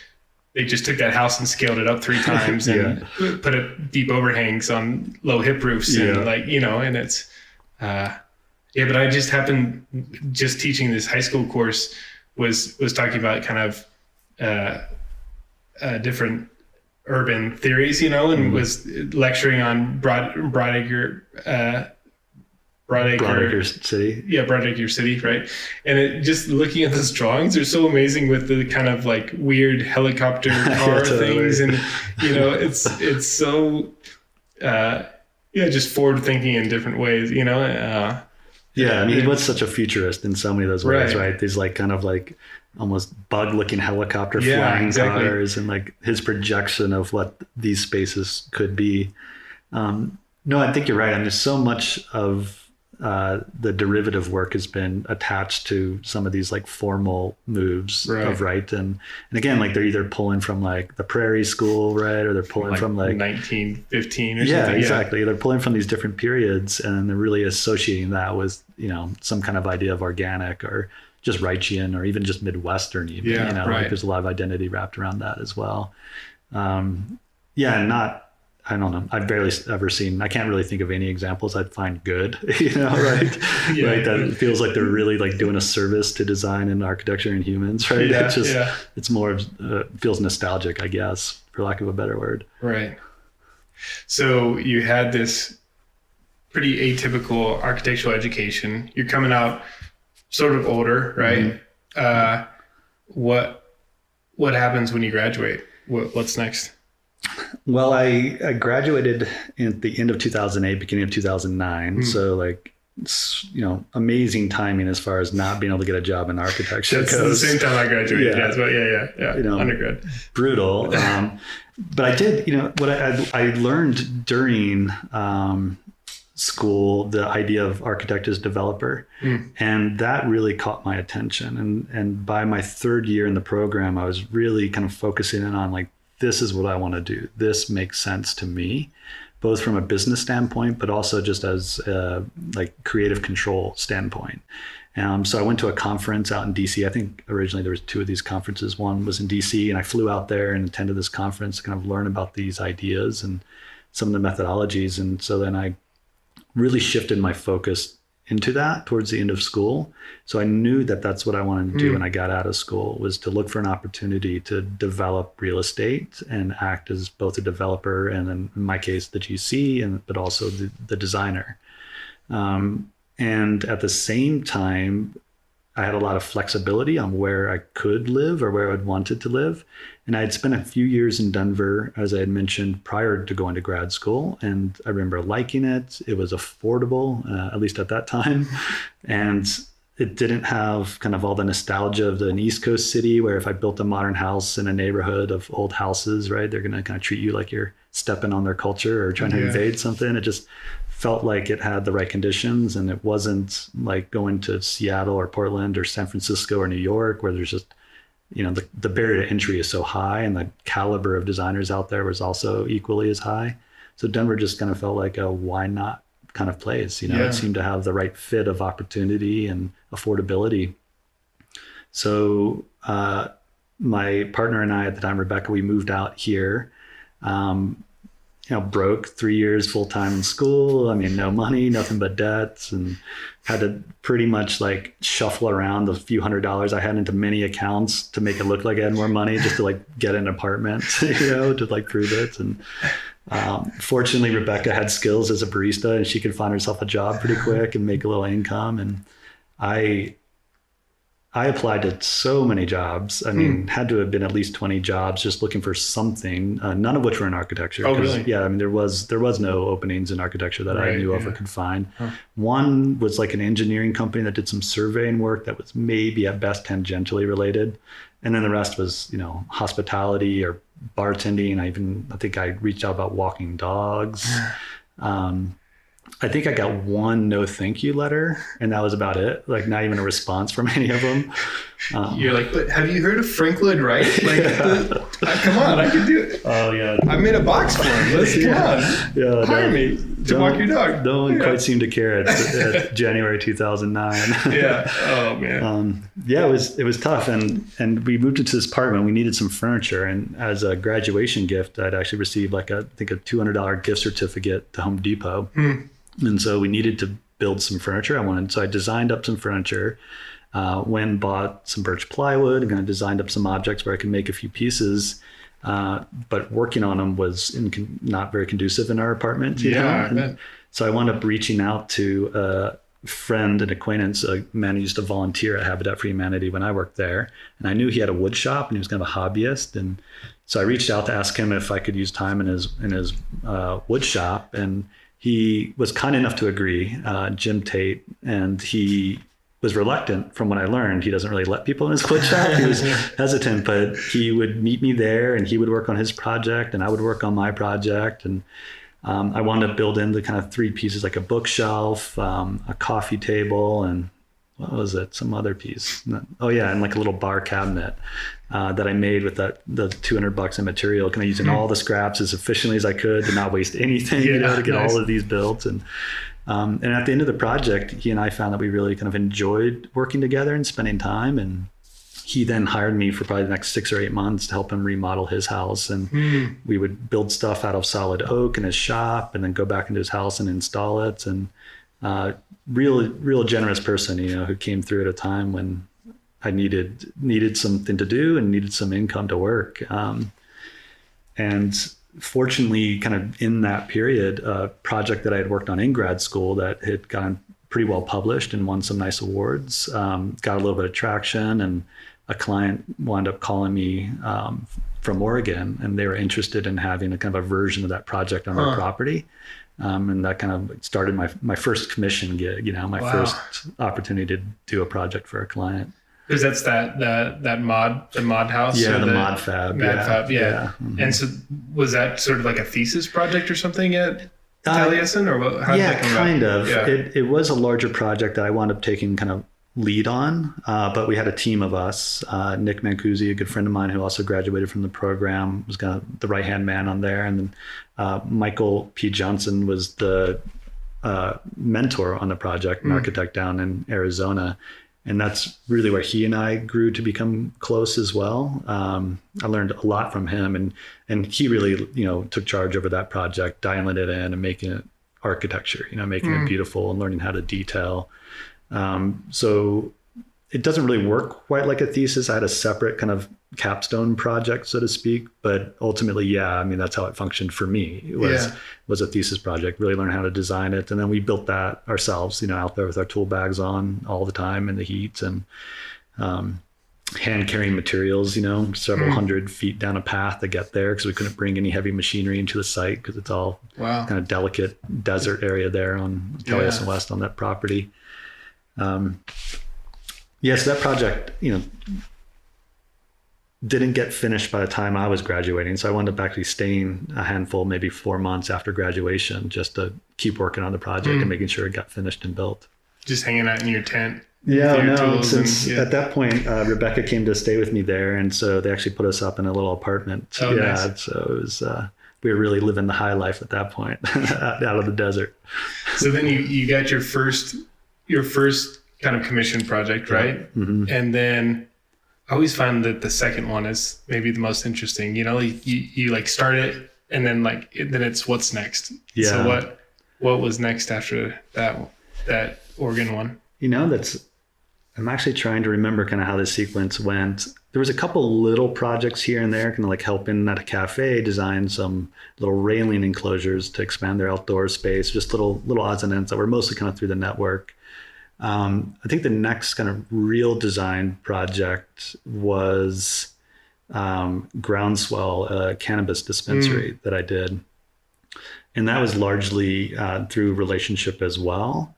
they just took that house and scaled it up 3 times and put deep overhangs on low hip roofs and and it's, but I just happened teaching this high school course was talking about kind of different urban theories, and was lecturing on Broadacre City. Yeah, Broadacre City, right? And it just looking at those drawings, they're so amazing with the kind of like weird helicopter car things, and it's so just forward thinking in different ways, he was such a futurist in so many of those ways, right? These like kind of like almost bug looking helicopter flying cars and like his projection of what these spaces could be. No, I think you're right. There's so much of the derivative work has been attached to some of these like formal moves of Wright. And again, like they're either pulling from like the Prairie School, right? Or they're pulling from like 1915 or something. Yeah, exactly. They're pulling from these different periods and they're really associating that with, some kind of idea of organic or just Wrightian or even just Midwestern even, like there's a lot of identity wrapped around that as well. I don't know. I've barely ever seen, I can't really think of any examples I'd find good, right? Right. That feels like they're really like doing a service to design and architecture and humans, right? It's more, feels nostalgic, I guess, for lack of a better word. Right. So you had this pretty atypical architectural education. You're coming out sort of older, right? Mm-hmm. What happens when you graduate? What's next? Well, I graduated at the end of 2008, beginning of 2009. So like, amazing timing as far as not being able to get a job in architecture. That's the same time I graduated. Yeah. Undergrad. Brutal. But I did, what I learned during school, the idea of architect as developer. And that really caught my attention. And by my 3rd year in the program, I was really kind of focusing in on like, this is what I want to do. This makes sense to me. both from a business standpoint, but also just as like creative control standpoint. So I went to a conference out in DC. I think originally there was 2 of these conferences. One was in DC, and I flew out there and attended this conference to kind of learn about these ideas and some of the methodologies. And so then I really shifted my focus into that towards the end of school. So I knew that that's what I wanted to do when I got out of school, was to look for an opportunity to develop real estate and act as both a developer and, in my case, the GC, but also the designer. And at the same time, I had a lot of flexibility on where I could live or where I wanted to live. And I had spent a few years in Denver, as I had mentioned, prior to going to grad school. And I remember liking it. It was affordable, at least at that time. And it didn't have kind of all the nostalgia of an East Coast city where if I built a modern house in a neighborhood of old houses, right, they're going to kind of treat you like you're stepping on their culture or trying to invade something. It just felt like it had the right conditions, and it wasn't like going to Seattle or Portland or San Francisco or New York where there's just, the barrier to entry is so high, and the caliber of designers out there was also equally as high. So Denver just kind of felt like a why not kind of place. It seemed to have the right fit of opportunity and affordability. So my partner and I at the time, Rebecca, we moved out here. Broke 3 years full time in school. I mean, no money, nothing but debts, and had to pretty much like shuffle around the few $100s I had into many accounts to make it look like I had more money just to like get an apartment, to like prove it. And fortunately, Rebecca had skills as a barista, and she could find herself a job pretty quick and make a little income. And I applied to so many jobs. I mean, had to have been at least 20 jobs just looking for something, none of which were in architecture. Oh, really? Yeah, I mean, there was no openings in architecture that I knew of or could find. One was like an engineering company that did some surveying work that was maybe at best tangentially related. And then the rest was, hospitality or bartending. I think I reached out about walking dogs. I think I got one no thank you letter, and that was about it. Like, not even a response from any of them. You're like, but have you heard of Frank Lloyd Wright? Like, come on, I can do it. Oh yeah, I made a box for him. Come on, hire me to walk your dog. No one quite seemed to care at January 2009. Oh man. It was tough, and we moved into this apartment. We needed some furniture, and as a graduation gift, I'd actually received like a $200 gift certificate to Home Depot. And so we needed to build some furniture. So I designed up some furniture, went and bought some birch plywood, and kind of designed up some objects where I could make a few pieces. But working on them was not very conducive in our apartment. So I wound up reaching out to a friend and acquaintance, a man who used to volunteer at Habitat for Humanity when I worked there. And I knew he had a wood shop, and he was kind of a hobbyist. And so I reached out to ask him if I could use time in his wood shop. And he was kind enough to agree, Jim Tate, and he was reluctant from what I learned. He doesn't really let people in his wood shop. He was hesitant, but he would meet me there, and he would work on his project, and I would work on my project. And I wound up building the kind of 3 pieces, like a bookshelf, a coffee table, and what was it? Some other piece. Oh yeah, and like a little bar cabinet that I made with the $200 in material, kind of using all the scraps as efficiently as I could to not waste anything, to get all of these built. And at the end of the project, he and I found that we really kind of enjoyed working together and spending time. And he then hired me for probably the next 6 or 8 months to help him remodel his house. And we would build stuff out of solid oak in his shop, and then go back into his house and install it. And real generous person, who came through at a time when I needed something to do and needed some income to work. And fortunately, kind of in that period, a project that I had worked on in grad school that had gotten pretty well published and won some nice awards, got a little bit of traction, and a client wound up calling me from Oregon, and they were interested in having a kind of a version of that project on their property. And that kind of started my first commission gig, my first opportunity to do a project for a client. Because that's the mod house? Yeah, the mod fab. Fab. Mm-hmm. And so was that sort of like a thesis project or something at Taliesin, or how did that come kind about? of. Yeah. It was a larger project that I wound up taking kind of lead on, but we had a team of us. Nick Mancusi, a good friend of mine who also graduated from the program, was kind of the right-hand man on there. And then Michael P. Johnson was the mentor on the project, an architect down in Arizona. And that's really where he and I grew to become close as well. I learned a lot from him, and he really, took charge over that project, dialing it in and making it architecture, making it beautiful and learning how to detail. So it doesn't really work quite like a thesis. I had a separate kind of capstone project, so to speak, but ultimately, that's how it functioned for me. It was a thesis project, really learn how to design it. And then we built that ourselves, out there with our tool bags on all the time in the heat, and hand carrying materials, several hundred feet down a path to get there, because we couldn't bring any heavy machinery into the site because it's all kind of delicate desert area there on Taliesin West on that property. So that project, didn't get finished by the time I was graduating. So I wound up actually staying a handful, maybe 4 months after graduation, just to keep working on the project and making sure it got finished and built. Just hanging out in your tent. Since at that point, Rebecca came to stay with me there. And so they actually put us up in a little apartment. Nice. So it was, we were really living the high life at that point, out of the desert. So then you got your first kind of commission project, right? Mm-hmm. And then I always find that the second one is maybe the most interesting. You like start it, and then then it's what's next. Yeah. So what was next after that Oregon one? I'm actually trying to remember kind of how this sequence went. There was a couple little projects here and there, kind of like helping at a cafe design some little railing enclosures to expand their outdoor space, just little odds and ends that were mostly kind of through the network. I think the next kind of real design project was Groundswell, a cannabis dispensary that I did. And that was largely through relationship as well.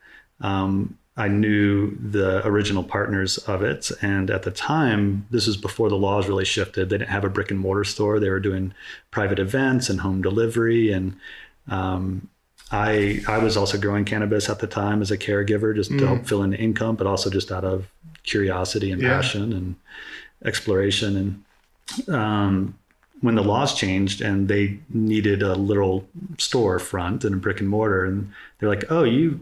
I knew the original partners of it. And at the time, this was before the laws really shifted. They didn't have a brick and mortar store. They were doing private events and home delivery. And I was also growing cannabis at the time as a caregiver, just to help fill in the income, but also just out of curiosity and passion and exploration. And when the laws changed and they needed a little storefront and a brick and mortar, and they're like, "Oh, you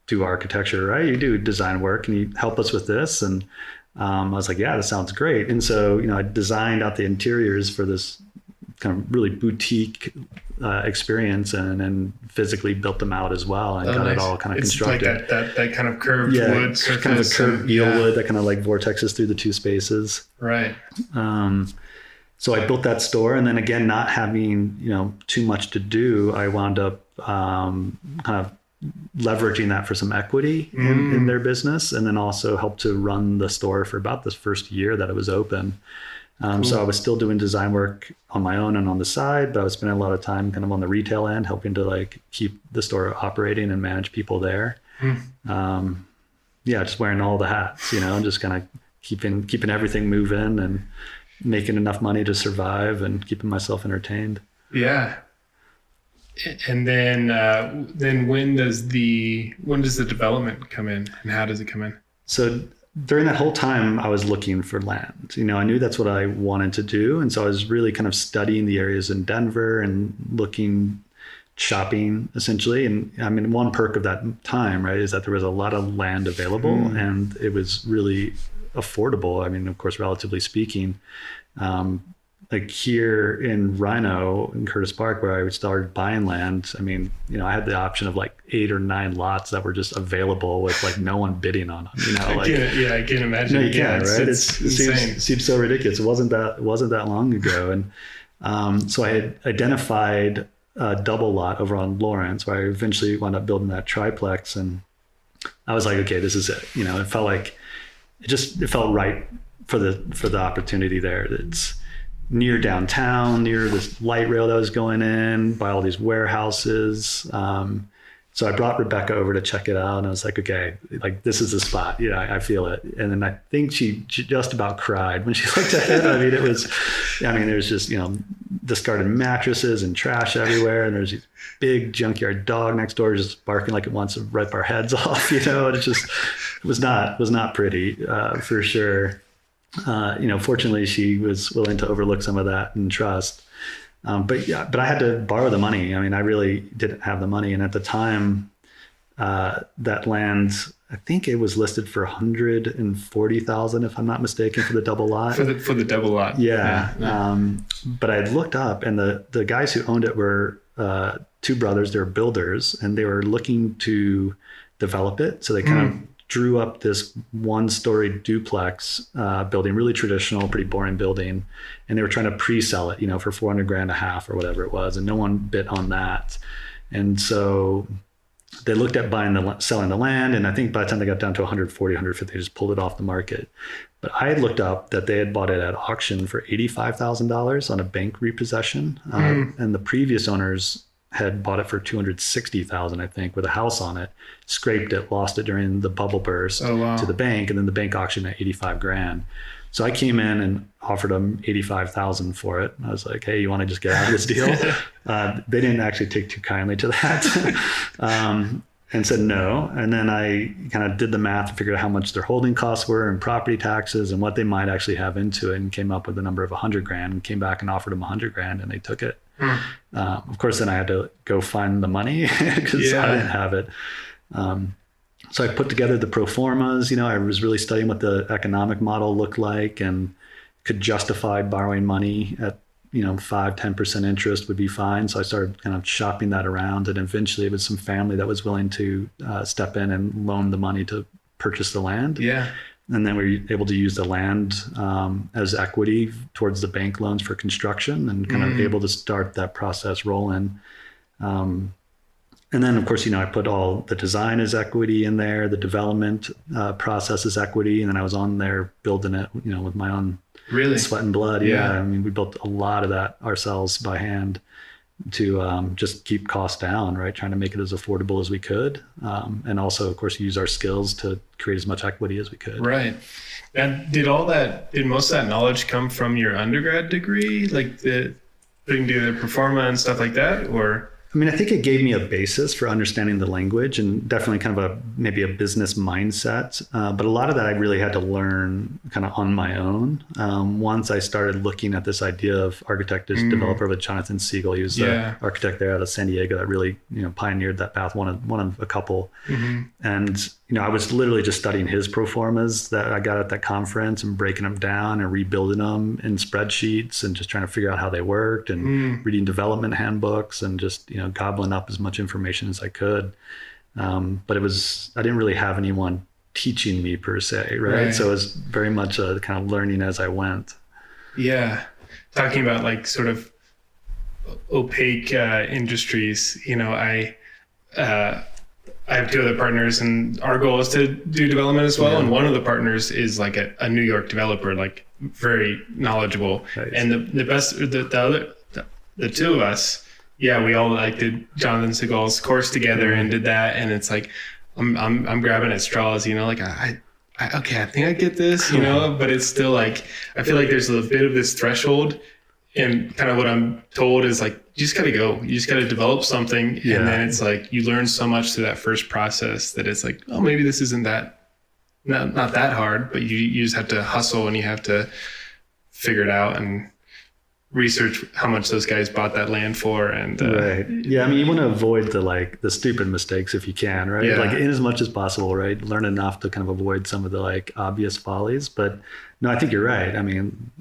do architecture, right? You do design work. Can you help us with this?" And I was like, "Yeah, that sounds great." And so, I designed out the interiors for this kind of really boutique experience, and then physically built them out as well, and got it all kind of constructed. Like that kind of curved wood surface. Kind of a curved eel wood that kind of like vortexes through the two spaces. Right. So I built that store, and then again, not having, too much to do, I wound up kind of leveraging that for some equity in their business, and then also helped to run the store for about this first year that it was open. So I was still doing design work on my own and on the side, but I was spending a lot of time kind of on the retail end, helping to keep the store operating and manage people there. Just wearing all the hats, just kind of keeping everything moving and making enough money to survive and keeping myself entertained. Yeah. And then when does the development come in, and how does it come in? So during that whole time, I was looking for land. I knew that's what I wanted to do. And so I was really kind of studying the areas in Denver and shopping essentially. And I mean, one perk of that time, right, is that there was a lot of land available and it was really affordable. I mean, of course, relatively speaking, like here in Rhino in Curtis Park, where I started buying land, I mean, I had the option of 8 or 9 lots that were just available with no one bidding on them. I can imagine. No, you can't, right? It seems so ridiculous. It wasn't that long ago. And so I had identified a double lot over on Lawrence, where I eventually wound up building that triplex. And I was like, okay, this is it. It felt like it felt right for the opportunity there. It's near downtown, near this light rail that was going in, by all these warehouses. So I brought Rebecca over to check it out, and I was like, okay, like this is the spot. Yeah, I feel it. And then I think she just about cried when she looked at it. There's just, discarded mattresses and trash everywhere. And there's this big junkyard dog next door just barking like it wants to rip our heads off, and it was not pretty, for sure. Fortunately she was willing to overlook some of that and trust. But I had to borrow the money. I mean, I really didn't have the money. And at the time, that land, I think it was listed for $140,000, if I'm not mistaken, for the double lot. For the double lot. Yeah. But I looked up, and the guys who owned it were two brothers. They were builders, and they were looking to develop it. So they kind of drew up this one-story duplex building, really traditional, pretty boring building, and they were trying to pre-sell it, for $400,000 a half or whatever it was, and no one bid on that. And so they looked at selling the land, and I think by the time they got down to 140, 150, they just pulled it off the market. But I had looked up that they had bought it at auction for $85,000 on a bank repossession, and the previous owners had bought it for $260,000, I think, with a house on it, scraped it, lost it during the bubble burst to the bank, and then the bank auctioned at $85,000. So I came in and offered them $85,000 for it. I was like, hey, you want to just get out of this deal? They didn't actually take too kindly to that. And said no. And then I kind of did the math and figured out how much their holding costs were and property taxes and what they might actually have into it, and came up with a number of $100,000, and came back and offered them $100,000, and they took it. Of course, then I had to go find the money because I didn't have it. So I put together the pro formas. I was really studying what the economic model looked like and could justify borrowing money at 5-10% interest would be fine. So I started kind of shopping that around, and eventually it was some family that was willing to step in and loan the money to purchase the land. Yeah. And then we were able to use the land as equity towards the bank loans for construction, and kind of able to start that process rolling. And then, of course, I put all the design as equity in there, the development process as equity, and then I was on there building it, with my own sweat and blood. Yeah. I mean, we built a lot of that ourselves by hand to just keep costs down, right? Trying to make it as affordable as we could. And also, of course, use our skills to create as much equity as we could. Right. And did most of that knowledge come from your undergrad degree? Like the putting together pro forma and stuff like that? Or? I mean, I think it gave me a basis for understanding the language, and definitely kind of maybe a business mindset. But a lot of that I really had to learn kind of on my own. Once I started looking at this idea of architect as developer with Jonathan Siegel. He was the architect there out of San Diego that really, pioneered that path, one of a couple. And, I was literally just studying his pro formas that I got at that conference and breaking them down and rebuilding them in spreadsheets and just trying to figure out how they worked, and reading development handbooks and just, gobbling up as much information as I could. But I didn't really have anyone teaching me per se, right? So it was very much a kind of learning as I went. Yeah. Talking about like sort of opaque industries, I have two other partners, and our goal is to do development as well. Yeah. And one of the partners is like a New York developer, like very knowledgeable. Nice. And the two of us, we all like did Jonathan Siegel's course together and did that. And it's like, I'm grabbing at straws, like I think I get this, but it's still like, I feel like there's a bit of this threshold, and kind of what I'm told is like, you just got to go, you just got to develop something. Yeah. And then it's like, you learn so much through that first process that it's like, oh, maybe this isn't not that hard, but you just have to hustle, and you have to figure it out and research how much those guys bought that land for. And right. Yeah. I mean, you want to avoid the stupid mistakes if you can, right? Yeah. Like in as much as possible, right? Learn enough to kind of avoid some of the like obvious follies. But no, I think you're right. I mean,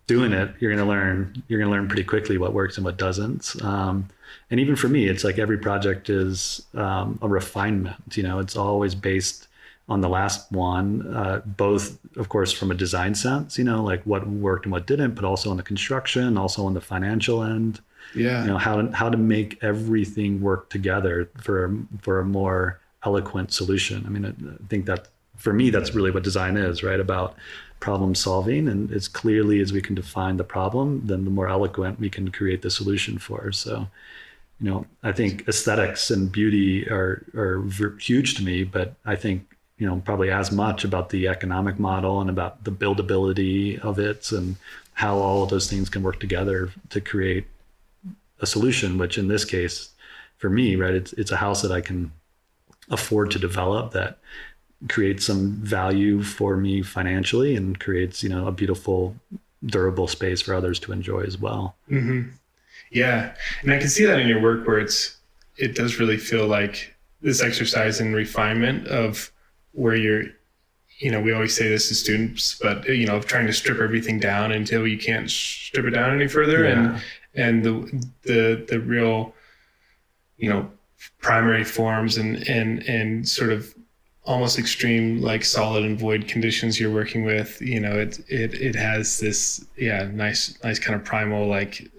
doing it, you're going to learn pretty quickly what works and what doesn't. And even for me, it's like every project is a refinement, it's always based on the last one, both, of course, from a design sense, like what worked and what didn't, but also on the construction, also on the financial end. Yeah. How to make everything work together for a more eloquent solution. I mean, I think that for me, that's really what design is, right? About problem solving. And as clearly as we can define the problem, then the more eloquent we can create the solution for. So I think aesthetics and beauty are huge to me, but I think, probably as much about the economic model and about the buildability of it and how all of those things can work together to create a solution, which in this case, for me, right, it's a house that I can afford to develop that creates some value for me financially and creates, a beautiful, durable space for others to enjoy as well. Mm-hmm. Yeah. And I can see that in your work where it does really feel like this exercise in refinement of where you're, we always say this to students, but, trying to strip everything down until you can't strip it down any further. Yeah. And the real, primary forms and sort of almost extreme, like solid and void conditions you're working with, it has this, nice kind of primal, like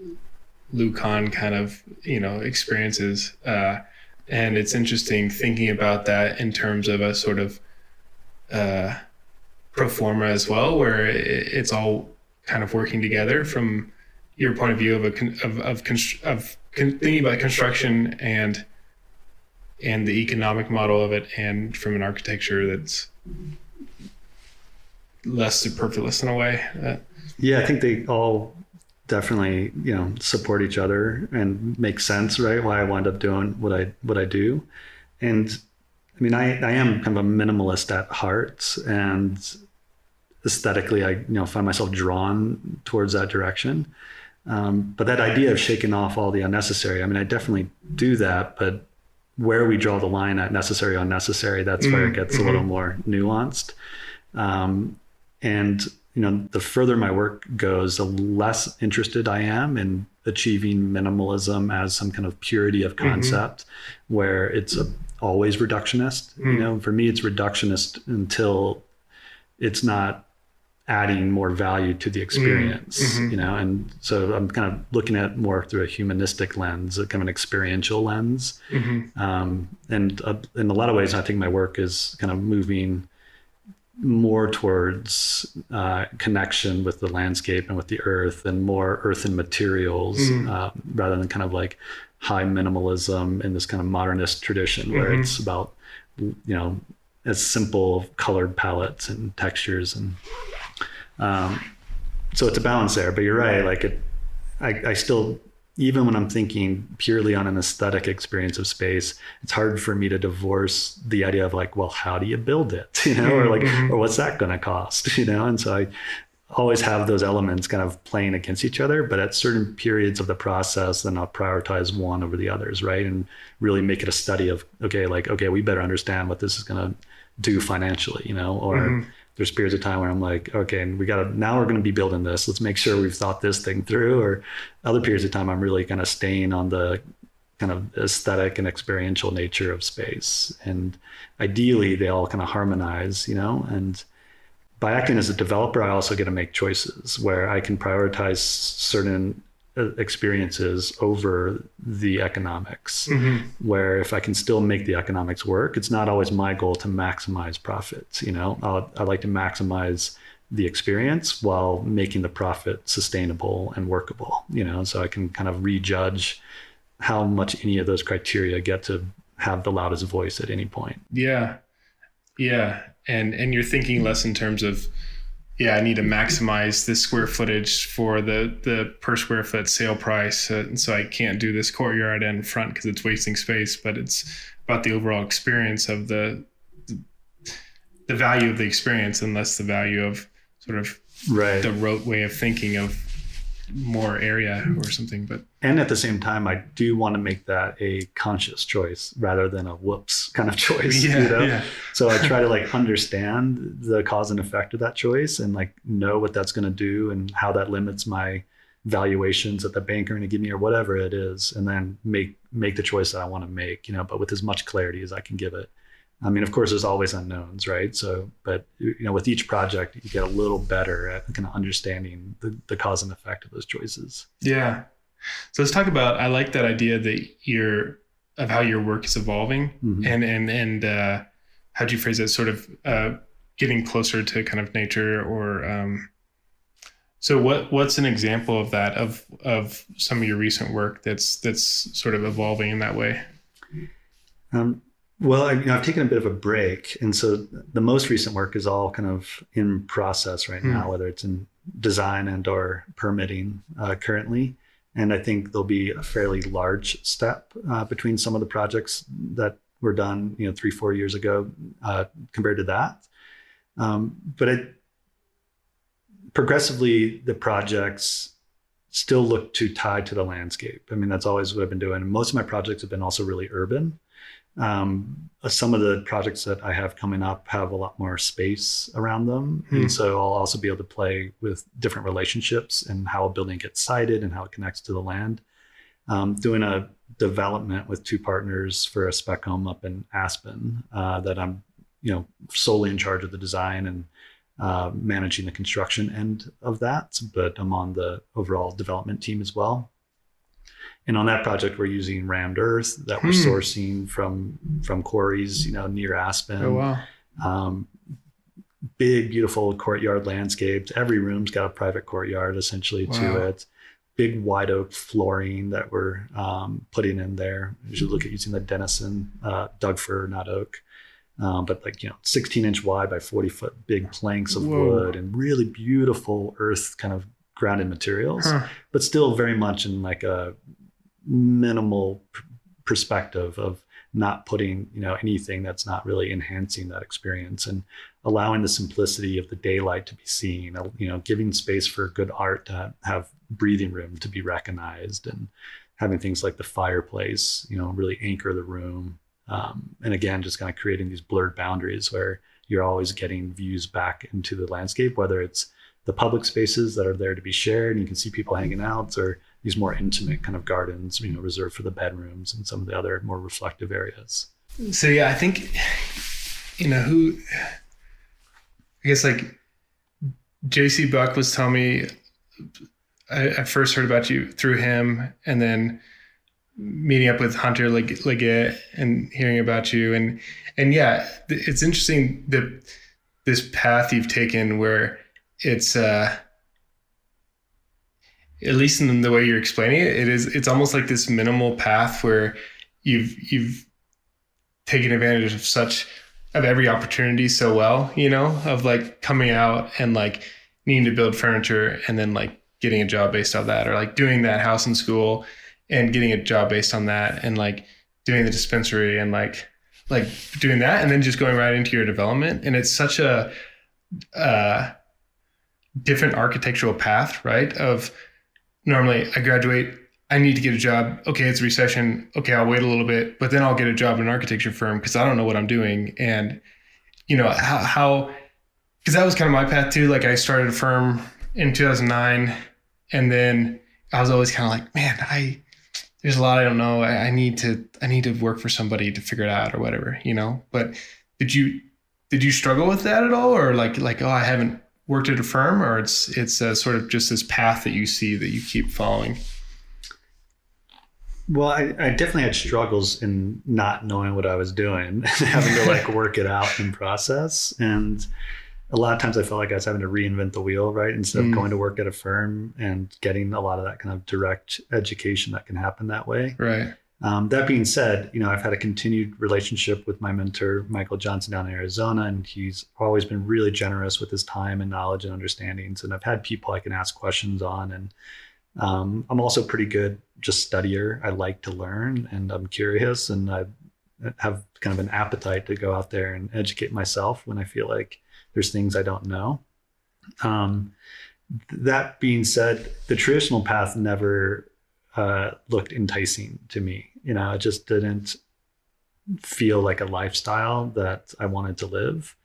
Lucan kind of, experiences. And it's interesting thinking about that in terms of a sort of pro forma as well, where it's all kind of working together from your point of view of thinking about construction and the economic model of it, and from an architecture that's less superfluous in a way. Yeah, I think they all definitely, support each other and make sense, right? Why I wind up doing what I do. And I mean, I am kind of a minimalist at heart, and aesthetically, I find myself drawn towards that direction. But that idea of shaking off all the unnecessary, I mean, I definitely do that, but where we draw the line at necessary, unnecessary, that's where it gets a little more nuanced. And the further my work goes, the less interested I am in achieving minimalism as some kind of purity of concept, where it's always reductionist. For me, it's reductionist until it's not adding more value to the experience, and so I'm kind of looking at more through a humanistic lens, kind of an experiential lens. And in a lot of ways, I think my work is kind of moving more towards connection with the landscape and with the earth, and more earthen materials, rather than kind of like high minimalism in this kind of modernist tradition where it's about, as simple colored palettes and textures. And so it's a balance there, but you're right. Like I still, even when I'm thinking purely on an aesthetic experience of space, it's hard for me to divorce the idea of like, well, how do you build it? Or like, or what's that going to cost? And so I always have those elements kind of playing against each other, but at certain periods of the process, then I'll prioritize one over the others, right? And really make it a study of, okay, we better understand what this is going to do financially, or there's periods of time where I'm like, okay, now we're going to be building this. Let's make sure we've thought this thing through. Or other periods of time, I'm really kind of staying on the kind of aesthetic and experiential nature of space. And ideally they all kind of harmonize, and by acting as a developer, I also get to make choices where I can prioritize certain experiences over the economics, where if I can still make the economics work, it's not always my goal to maximize profits. I like to maximize the experience while making the profit sustainable and workable, so I can kind of rejudge how much any of those criteria get to have the loudest voice at any point. Yeah. And you're thinking less in terms of, I need to maximize this square footage for the per square foot sale price. And so I can't do this courtyard in front because it's wasting space, but it's about the overall experience of the value of the experience, and less the value of sort of the rote way of thinking of more area or something. And at the same time, I do want to make that a conscious choice rather than a whoops kind of choice. So I try to like understand the cause and effect of that choice, and like know what that's going to do and how that limits my valuations that the bank are going to give me or whatever it is, and then make the choice that I want to make, but with as much clarity as I can give it. I mean, of course, there's always unknowns, right? So, but with each project, you get a little better at kind of understanding the cause and effect of those choices. Yeah. So let's talk about, I like that idea that of how your work is evolving, and how'd you phrase it? Sort of getting closer to kind of nature, or So what's an example of that, of some of your recent work that's sort of evolving in that way? Well, I've taken a bit of a break. And so the most recent work is all kind of in process right now, whether it's in design and or permitting currently. And I think there'll be a fairly large step between some of the projects that were done, 3-4 years ago compared to that. But progressively, the projects still look too tied to the landscape. I mean, that's always what I've been doing. And most of my projects have been also really urban. Some of the projects that I have coming up have a lot more space around them. And so I'll also be able to play with different relationships and how a building gets sited and how it connects to the land. Doing a development with 2 partners for a spec home up in Aspen that I'm, solely in charge of the design and managing the construction end of that, but I'm on the overall development team as well. And on that project, we're using rammed earth that we're sourcing from quarries, near Aspen. Oh, wow. Big, beautiful courtyard landscapes. Every room's got a private courtyard essentially to it. Big white oak flooring that we're putting in there. You should look at using the Denison, Doug fir, not oak. But 16-inch wide by 40-foot big planks of wood and really beautiful earth kind of grounded materials, but still very much in like a minimal perspective of not putting, anything that's not really enhancing that experience and allowing the simplicity of the daylight to be seen, giving space for good art to have breathing room to be recognized and having things like the fireplace, really anchor the room. And again, just kind of creating these blurred boundaries where you're always getting views back into the landscape, whether it's the public spaces that are there to be shared and you can see people hanging out, or these more intimate kind of gardens, reserved for the bedrooms and some of the other more reflective areas. So yeah, I think, I guess like JC Buck was telling me, I first heard about you through him, and then meeting up with Hunter Leggett and hearing about you. And yeah, it's interesting that this path you've taken where it's, at least in the way you're explaining it, it's almost like this minimal path where you've taken advantage of every opportunity so well, of like coming out and like needing to build furniture and then like getting a job based on that, or like doing that house in school and getting a job based on that, and like doing the dispensary and like doing that, and then just going right into your development. And it's such a different architectural path, right? Of normally I graduate, I need to get a job. Okay, it's a recession. Okay, I'll wait a little bit, but then I'll get a job in an architecture firm because I don't know what I'm doing. And how because that was kind of my path too. Like I started a firm in 2009, and then I was always kind of like, man, there's a lot I don't know. I need to work for somebody to figure it out or whatever, But did you struggle with that at all, or like oh, I haven't worked at a firm, or it's sort of just this path that you see that you keep following? Well, I definitely had struggles in not knowing what I was doing and having to like work it out in process. And a lot of times I felt like I was having to reinvent the wheel, right? Instead of going to work at a firm and getting a lot of that kind of direct education that can happen that way. Right. That being said, I've had a continued relationship with my mentor, Michael Johnson, down in Arizona, and he's always been really generous with his time and knowledge and understandings. And I've had people I can ask questions on. And I'm also pretty good just studier. I like to learn and I'm curious, and I have kind of an appetite to go out there and educate myself when I feel like there's things I don't know. That being said, the traditional path never looked enticing to me. It just didn't feel like a lifestyle that I wanted to live.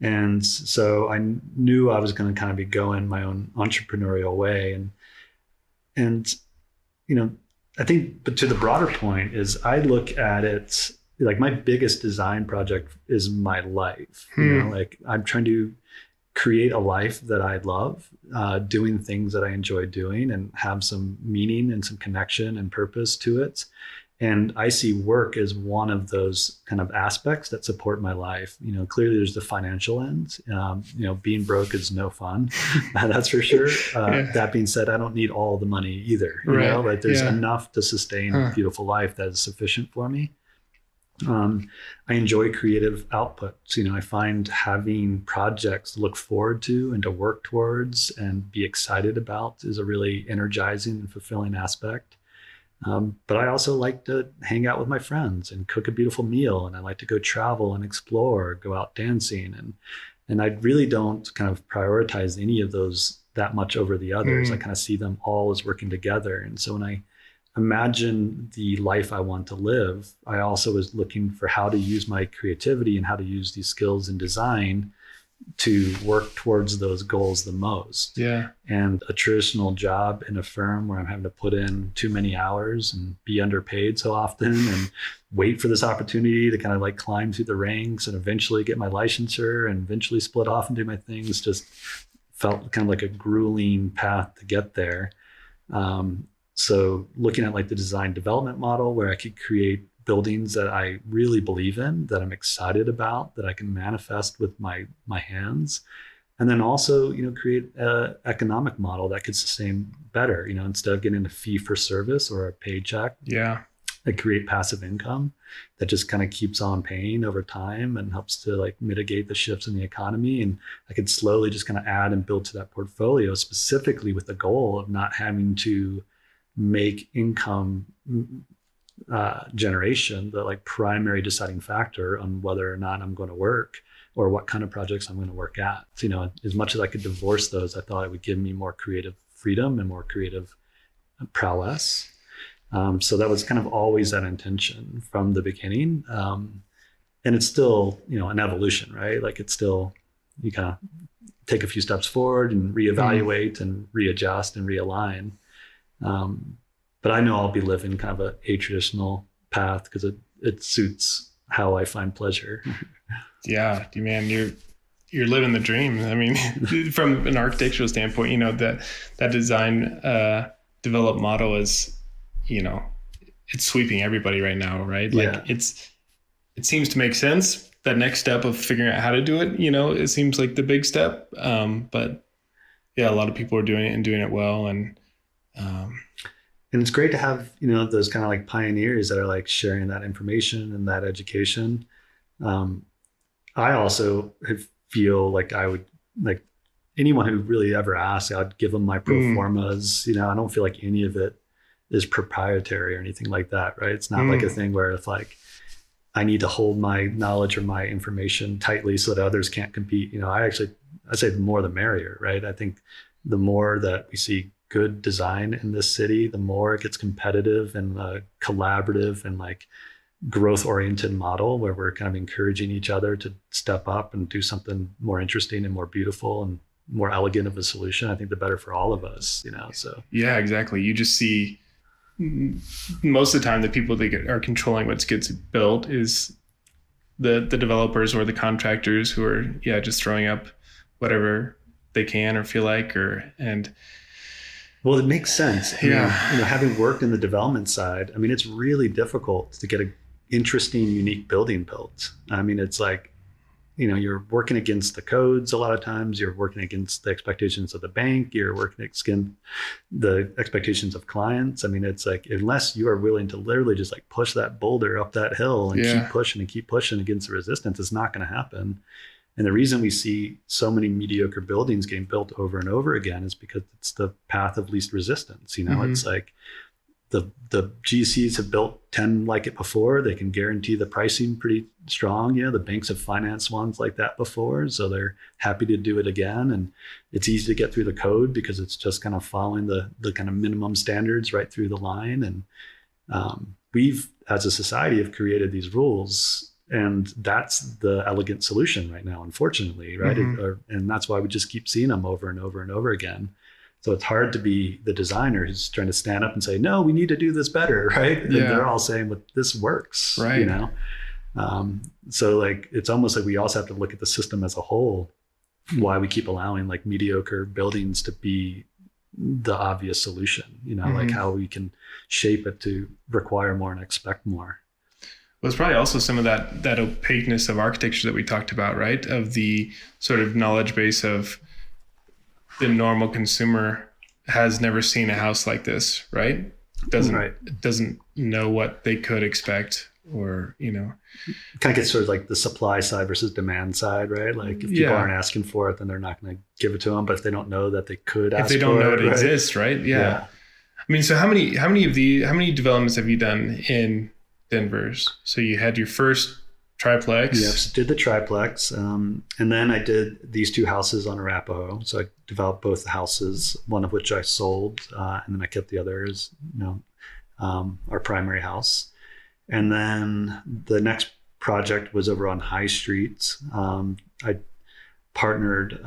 And so I knew I was going to kind of be going my own entrepreneurial way. And I think, but to the broader point is I look at it like my biggest design project is my life. Like I'm trying to create a life that I love, doing things that I enjoy doing and have some meaning and some connection and purpose to it. And I see work as one of those kind of aspects that support my life. Clearly there's the financial end. Being broke is no fun. That's for sure. That being said, I don't need all the money either. Like there's enough to sustain a beautiful life that is sufficient for me. I enjoy creative outputs. I find having projects to look forward to and to work towards and be excited about is a really energizing and fulfilling aspect. But I also like to hang out with my friends and cook a beautiful meal. And I like to go travel and explore, go out dancing. And I really don't kind of prioritize any of those that much over the others. I kind of see them all as working together. And so when I imagine the life I want to live, I also was looking for how to use my creativity and how to use these skills in design to work towards those goals the most. Yeah. And a traditional job in a firm where I'm having to put in too many hours and be underpaid so often and wait for this opportunity to kind of like climb through the ranks and eventually get my licensure and eventually split off and do my things just felt kind of like a grueling path to get there. So looking at like the design development model where I could create buildings that I really believe in, that I'm excited about, that I can manifest with my hands. And then also, create an economic model that could sustain better, instead of getting a fee for service or a paycheck. Yeah. I create passive income that just kind of keeps on paying over time and helps to like mitigate the shifts in the economy. And I could slowly just kind of add and build to that portfolio, specifically with the goal of not having to make income generation the like primary deciding factor on whether or not I'm going to work or what kind of projects I'm going to work at. So, as much as I could divorce those, I thought it would give me more creative freedom and more creative prowess. So that was kind of always that intention from the beginning. And it's still, an evolution, right? Like it's still, you kind of take a few steps forward and reevaluate and readjust and realign. But I know I'll be living kind of a traditional path because it suits how I find pleasure. Yeah, man, you're living the dream. I mean, from an architectural standpoint, that design develop model is, it's sweeping everybody right now, right? Like it seems to make sense. That next step of figuring out how to do it, it seems like the big step. But yeah, a lot of people are doing it and doing it well. And it's great to have, those kind of like pioneers that are like sharing that information and that education. I also feel like I would like anyone who really ever asks, I'd give them my pro formas. I don't feel like any of it is proprietary or anything like that, right? It's not like a thing where it's like, I need to hold my knowledge or my information tightly so that others can't compete. I say the more the merrier, right? I think the more that we see good design in this city, the more it gets competitive and collaborative and like growth oriented model where we're kind of encouraging each other to step up and do something more interesting and more beautiful and more elegant of a solution. I think the better for all of us, so. Yeah, exactly. You just see most of the time the people that are controlling what gets built is the developers or the contractors who are, just throwing up whatever they can or feel like, well, it makes sense. Yeah. Having worked in the development side, I mean, it's really difficult to get an interesting, unique building built. I mean, it's like, you're working against the codes a lot of times. You're working against the expectations of the bank. You're working against the expectations of clients. I mean, it's like, unless you are willing to literally just like push that boulder up that hill and keep pushing against the resistance, it's not going to happen. And the reason we see so many mediocre buildings getting built over and over again is because it's the path of least resistance. It's like the GCs have built 10 like it before. They can guarantee the pricing pretty strong. The banks have financed ones like that before. So they're happy to do it again. And it's easy to get through the code because it's just kind of following the kind of minimum standards right through the line. And we've, as a society, have created these rules. And that's the elegant solution right now, unfortunately, right? And that's why we just keep seeing them over and over and over again. So it's hard to be the designer who's trying to stand up and say, no, we need to do this better, right? And they're all saying, well, this works, right? So like, it's almost like we also have to look at the system as a whole, why we keep allowing like mediocre buildings to be the obvious solution, like how we can shape it to require more and expect more. Well, it's probably also some of that opaqueness of architecture that we talked about, right? Of the sort of knowledge base of the normal consumer has never seen a house like this, right? Doesn't know what they could expect, or kind of gets sort of like the supply side versus demand side, right? Like if people aren't asking for it, then they're not going to give it to them. But if they don't know that they could ask for it, if they don't know it exists, right? Yeah. I mean, so how many developments have you done in Denver's? So you had your first triplex. Yes, did the triplex. And then I did these 2 houses on Arapahoe. So I developed both the houses, one of which I sold, and then I kept the other as, our primary house. And then the next project was over on High Street. I partnered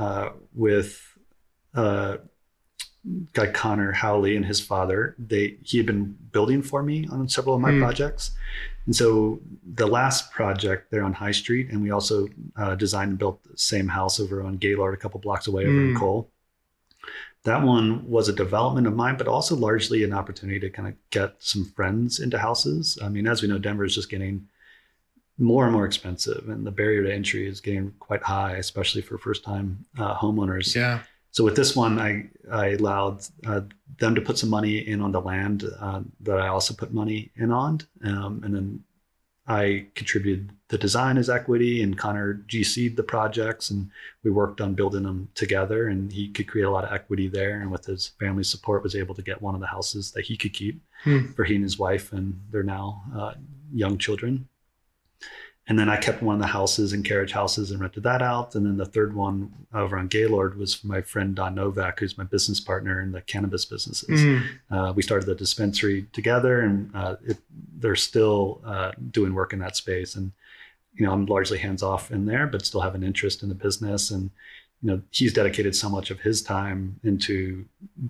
with guy Connor Howley and his father. He had been building for me on several of my projects. And so the last project there on High Street, and we also designed and built the same house over on Gaylord, a couple blocks away over in Cole. That one was a development of mine, but also largely an opportunity to kind of get some friends into houses. I mean, as we know, Denver is just getting more and more expensive, and the barrier to entry is getting quite high, especially for first-time homeowners. Yeah. So with this one, I allowed them to put some money in on the land that I also put money in on. And then I contributed the design as equity, and Connor GC'd the projects, and we worked on building them together, and he could create a lot of equity there. And with his family support, was able to get one of the houses that he could keep for he and his wife and their now young children. And then I kept one of the houses in Carriage Houses and rented that out. And then the third one over on Gaylord was for my friend Don Novak, who's my business partner in the cannabis businesses. We started the dispensary together, and they're still doing work in that space. And, I'm largely hands off in there, but still have an interest in the business. And, he's dedicated so much of his time into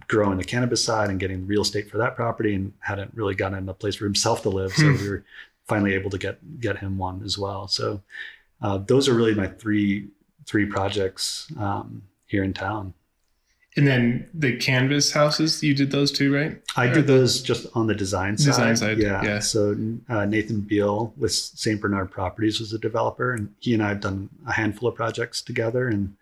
growing the cannabis side and getting real estate for that property, and hadn't really gotten in a place for himself to live. So we were finally able to get him one as well. So those are really my three projects here in town. And then the canvas houses, you did those too, right? I did those just on the design side. Design side, yeah. So Nathan Beal with St. Bernard Properties was a developer, and he and I have done a handful of projects together. And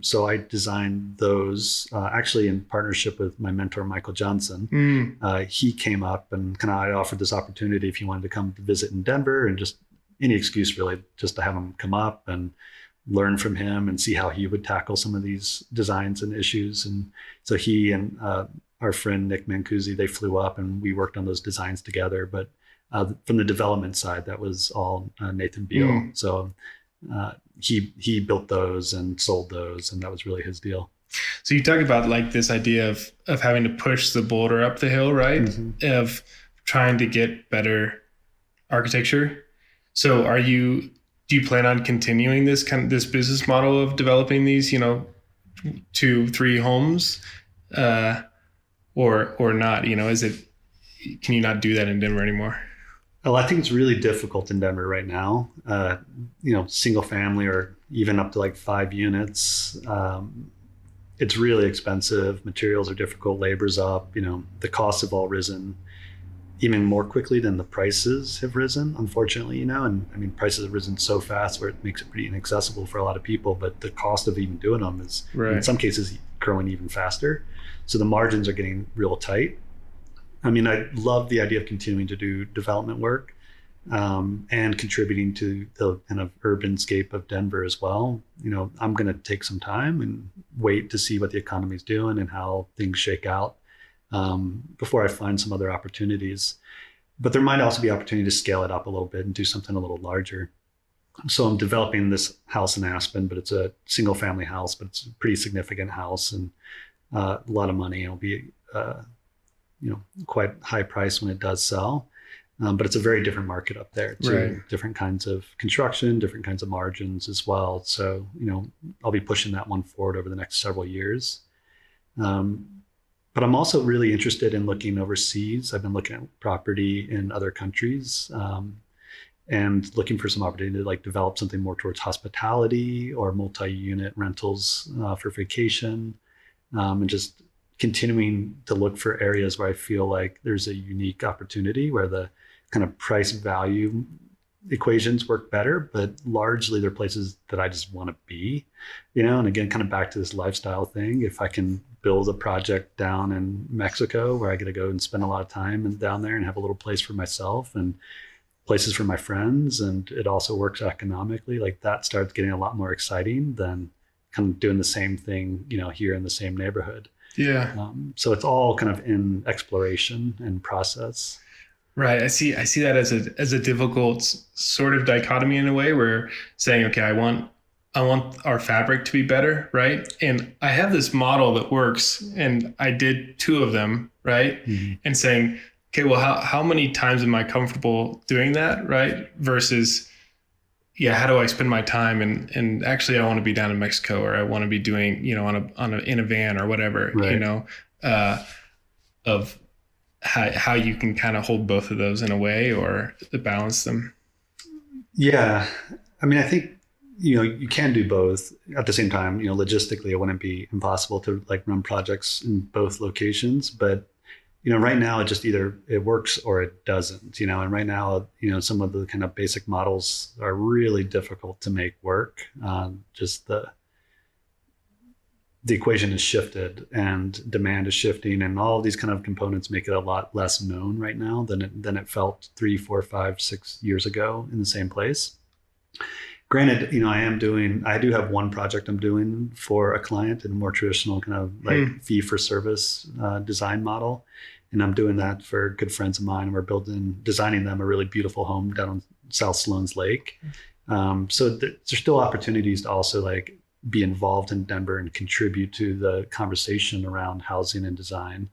so I designed those actually in partnership with my mentor, Michael Johnson. He came up and I offered this opportunity if he wanted to come to visit in Denver, and just any excuse really just to have him come up and learn from him and see how he would tackle some of these designs and issues. And so he and our friend Nick Mancusi, they flew up and we worked on those designs together. But from the development side, that was all Nathan Beal. So he built those and sold those, and that was really his deal. So you talk about like this idea of having to push the boulder up the hill, right? Of trying to get better architecture. So do you plan on continuing this business model of developing these, 2-3 homes, or not? Can you not do that in Denver anymore? Well, I think it's really difficult in Denver right now. Single family or even up to like 5 units. It's really expensive. Materials are difficult. Labor's up. The costs have all risen even more quickly than the prices have risen, unfortunately, and prices have risen so fast where it makes it pretty inaccessible for a lot of people, but the cost of even doing them is in some cases growing even faster. So the margins are getting real tight. I love the idea of continuing to do development work and contributing to the kind of urbanscape of Denver as well. I'm going to take some time and wait to see what the economy's doing and how things shake out before I find some other opportunities. But there might also be opportunity to scale it up a little bit and do something a little larger. So I'm developing this house in Aspen, but it's a single family house, but it's a pretty significant house and a lot of money. It'll be quite high price when it does sell. But it's a very different market up there too. Right. Different kinds of construction, different kinds of margins as well. So, I'll be pushing that one forward over the next several years. But I'm also really interested in looking overseas. I've been looking at property in other countries and looking for some opportunity to develop something more towards hospitality or multi-unit rentals for vacation, and just continuing to look for areas where I feel like there's a unique opportunity where the kind of price value equations work better, but largely they're places that I just want to be, and again, kind of back to this lifestyle thing. If I can build a project down in Mexico where I get to go and spend a lot of time and down there and have a little place for myself and places for my friends, and it also works economically, like that starts getting a lot more exciting than kind of doing the same thing, here in the same neighborhood. Yeah. So it's all kind of in exploration and process. Right. I see that as a difficult sort of dichotomy in a way, where saying, okay, I want our fabric to be better, right? And I have this model that works, and I did 2 of them, right? Mm-hmm. And saying, okay, well, how many times am I comfortable doing that, right? Versus, how do I spend my time? And actually, I want to be down in Mexico, or I want to be doing, in a van or whatever, right. Of how you can kind of hold both of those in a way, or balance them. Yeah. I mean, I think, you can do both at the same time. Logistically, it wouldn't be impossible to like run projects in both locations, but right now it just either it works or it doesn't, and right now, some of the kind of basic models are really difficult to make work. Just the equation is shifted and demand is shifting, and all of these kind of components make it a lot less known right now than it felt 3, 4, 5, 6 years ago in the same place. Granted, I do have one project I'm doing for a client in a more traditional kind of like fee for service design model. And I'm doing that for good friends of mine. And we're designing them a really beautiful home down on South Sloan's Lake. So there's still opportunities to also like be involved in Denver and contribute to the conversation around housing and design.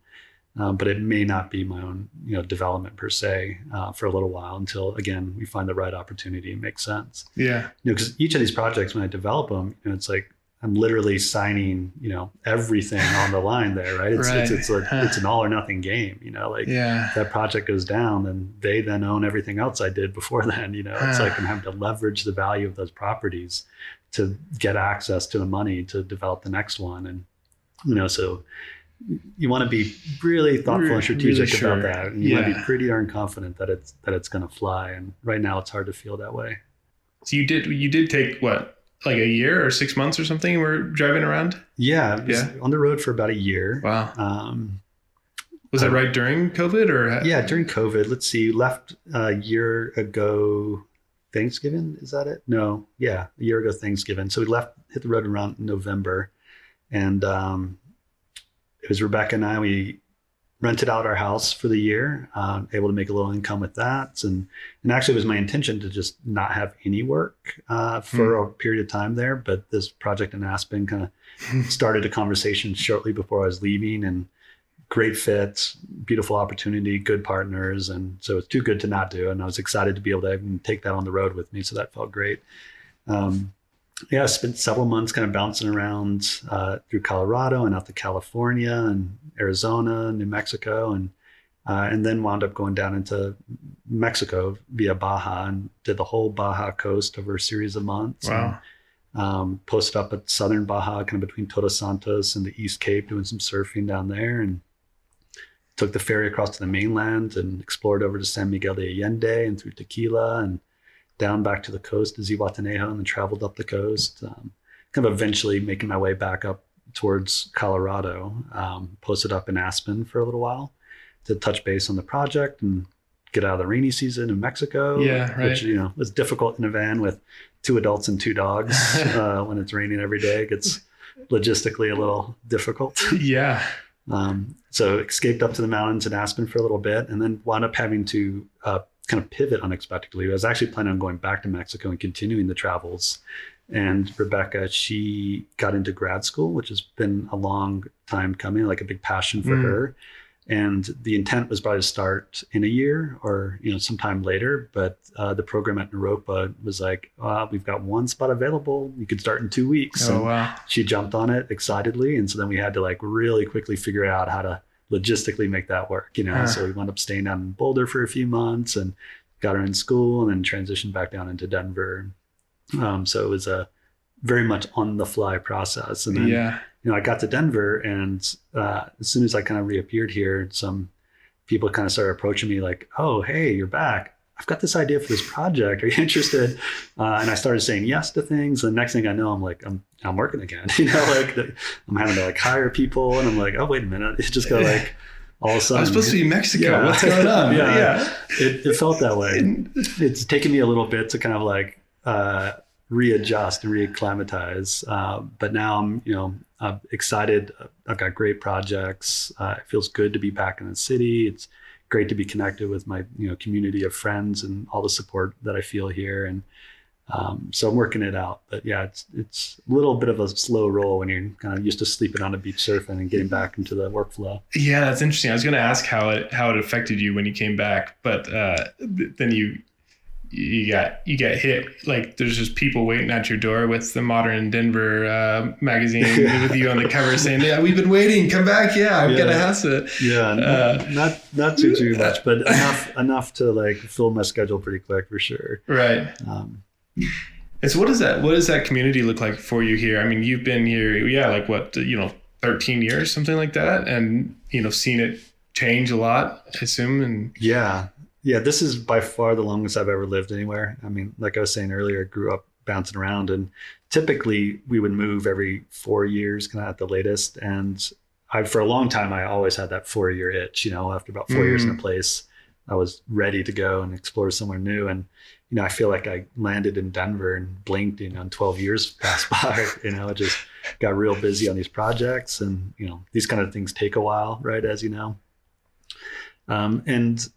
But it may not be my own, development per se for a little while until, again, we find the right opportunity and makes sense. Yeah. Because each of these projects, when I develop them, it's like I'm literally signing, everything on the line there, right? It's an all or nothing game, if that project goes down, then they then own everything else I did before then, it's like I'm having to leverage the value of those properties to get access to the money to develop the next one. And, so you want to be really thoughtful and strategic about that. And you want to be pretty darn confident that it's going to fly. And right now it's hard to feel that way. So you did take what, like a year or 6 months or something? We're driving around. Yeah. On the road for about a year. Wow. Was that right during COVID or? Yeah, during COVID. Let's see. Left a year ago, Thanksgiving. Is that it? No. Yeah. A year ago, Thanksgiving. So we hit the road around November, and, it was Rebecca and I, we rented out our house for the year, able to make a little income with that. And actually it was my intention to just not have any work for a period of time there. But this project in Aspen kind of started a conversation shortly before I was leaving, and great fit, beautiful opportunity, good partners. And so it's too good to not do. And I was excited to be able to take that on the road with me. So that felt great. I spent several months kind of bouncing around through Colorado and out to California and Arizona, New Mexico, and then wound up going down into Mexico via Baja and did the whole Baja coast over a series of months. Wow. And, posted up at southern Baja, kind of between Todos Santos and the East Cape, doing some surfing down there, and took the ferry across to the mainland and explored over to San Miguel de Allende and through Tequila and down back to the coast to Zihuatanejo, and then traveled up the coast, kind of eventually making my way back up towards Colorado, posted up in Aspen for a little while to touch base on the project and get out of the rainy season in Mexico, which, was difficult in a van with 2 adults and 2 dogs. When it's raining every day, it gets logistically a little difficult. Yeah. So escaped up to the mountains in Aspen for a little bit, and then wound up having to kind of pivot unexpectedly. I was actually planning on going back to Mexico and continuing the travels. And Rebecca, she got into grad school, which has been a long time coming, like a big passion for her. And the intent was probably to start in a year or, sometime later. But the program at Naropa was like, we've got one spot available. You could start in 2 weeks. Oh, wow. She jumped on it excitedly. And so then we had to really quickly figure out how to logistically make that work, So we wound up staying down in Boulder for a few months and got her in school, and then transitioned back down into Denver. So it was a very much on the fly process. And then, I got to Denver, and as soon as I kind of reappeared here, some people kind of started approaching me like, "Oh, hey, you're back. I've got this idea for this project. Are you interested?" And I started saying yes to things. And the next thing I know, I'm like, I'm working again. I'm having to like hire people, and I'm like, oh, wait a minute. It's just got like all of a sudden. I'm supposed to be in Mexico. What's going on? It felt that way. It's taken me a little bit to kind of like readjust and reacclimatize. But now I'm excited. I've got great projects. It feels good to be back in the city. It's great to be connected with my community of friends and all the support that I feel here. And so I'm working it out. But yeah, it's a little bit of a slow roll when you're kind of used to sleeping on a beach surfing and getting back into the workflow. Yeah, that's interesting. I was going to ask how it affected you when you came back, but then you got hit. Like there's just people waiting at your door with the Modern Denver magazine with you on the cover saying, "Yeah, we've been waiting. Come back. Yeah, I'm gonna have to." Yeah, not too much, but enough to like fill my schedule pretty quick for sure. Right. And so what does that community look like for you here? I mean, you've been here, like what, 13 years, something like that, and seen it change a lot, I assume. And yeah, this is by far the longest I've ever lived anywhere. I mean, like I was saying earlier, I grew up bouncing around, and typically we would move every 4 years, kind of at the latest. And for a long time, I always had that 4-year itch. After about 4 years in a place, I was ready to go and explore somewhere new. And I feel like I landed in Denver and blinked, and 12 years passed by. I just got real busy on these projects, and these kind of things take a while, right? As you know, and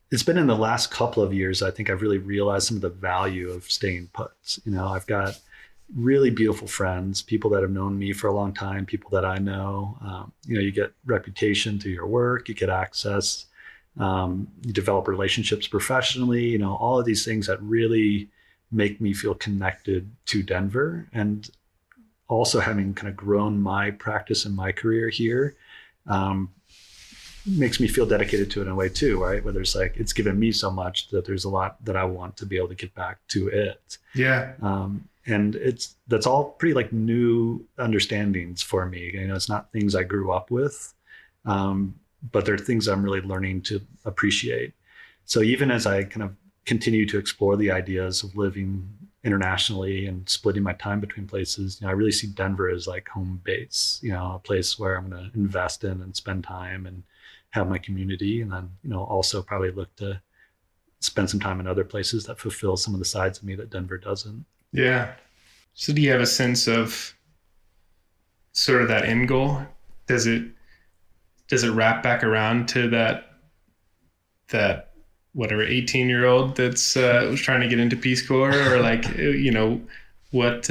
it's been in the last couple of years, I think I've really realized some of the value of staying put. I've got really beautiful friends, people that have known me for a long time, people that I know. You get reputation through your work, you get access, you develop relationships professionally, all of these things that really make me feel connected to Denver. And also having kind of grown my practice and my career here, makes me feel dedicated to it in a way too, right? Where there's like, it's given me so much that there's a lot that I want to be able to get back to it. Yeah. And that's all pretty like new understandings for me. It's not things I grew up with, but they're things I'm really learning to appreciate. So even as I kind of continue to explore the ideas of living internationally and splitting my time between places, I really see Denver as like home base, a place where I'm going to invest in and spend time and have my community. And then, also probably look to spend some time in other places that fulfill some of the sides of me that Denver doesn't. Yeah. So do you have a sense of sort of that end goal? Does it wrap back around to that whatever 18-year-old that's was trying to get into Peace Corps, or like, what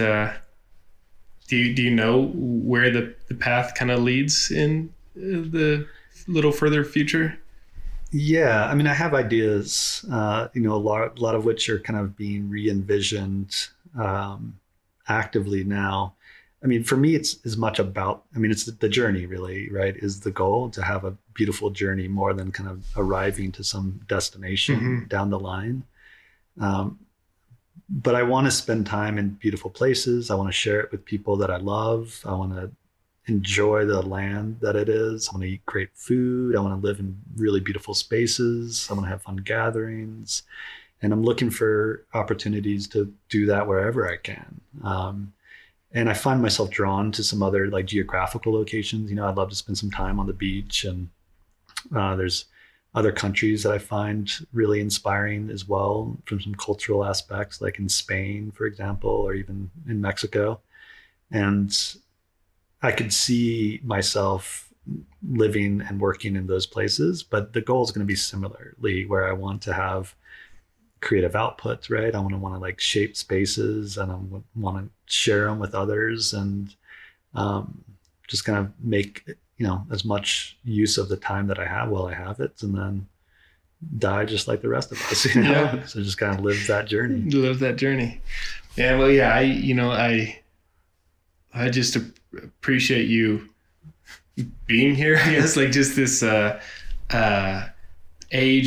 do you know where the path kind of leads in the little further future? Yeah, I mean, I have ideas, a lot of which are kind of being re-envisioned actively now. I mean, for me, it's as much about, it's the journey really, right? Is the goal to have a beautiful journey more than kind of arriving to some destination down the line. But I want to spend time in beautiful places. I want to share it with people that I love. I want to enjoy the land that it is. I want to eat great food. I want to live in really beautiful spaces. I want to have fun gatherings. And I'm looking for opportunities to do that wherever I can. And I find myself drawn to some other like geographical locations. I'd love to spend some time on the beach, and there's other countries that I find really inspiring as well from some cultural aspects, like in Spain, for example, or even in Mexico. And I could see myself living and working in those places, but the goal is going to be similarly, where I want to have creative output, right? I want to like shape spaces, and I want to share them with others, and just kind of make, as much use of the time that I have while I have it, and then die just like the rest of us, Yeah. So just kind of live that journey. Yeah. Well, yeah, I just appreciate you being here. I guess like just this,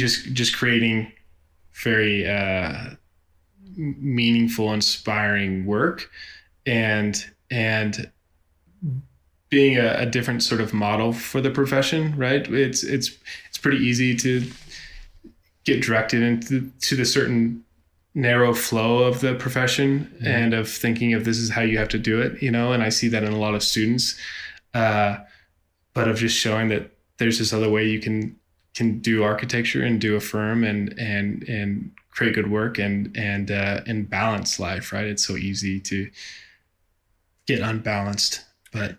just creating very meaningful, inspiring work, and being a different sort of model for the profession, right? It's pretty easy to get directed into the certain narrow flow of the profession and of thinking of this is how you have to do it, and I see that in a lot of students, but of just showing that there's this other way you can do architecture and do a firm and create good work and balance life, right? It's so easy to get unbalanced, but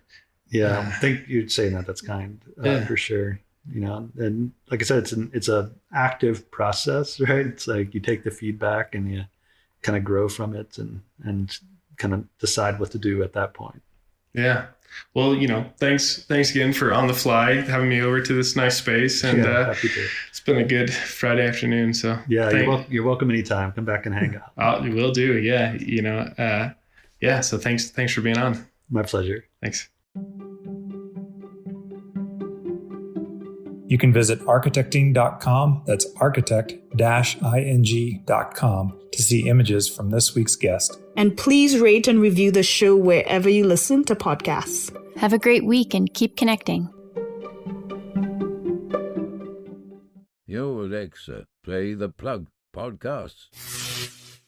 I think you'd say that's kind, for sure. And like I said, it's a active process, right? It's like you take the feedback and you kind of grow from it and kind of decide what to do at that point. Yeah. Well, thanks again for on the fly having me over to this nice space, and happy to. It's been a good Friday afternoon. So you're welcome anytime. Come back and hang out. Will do. Yeah. So thanks for being on. My pleasure. Thanks. You can visit architecting.com, that's architect-ing.com, to see images from this week's guest. And please rate and review the show wherever you listen to podcasts. Have a great week and keep connecting. Yo, Alexa, play the Plug podcast.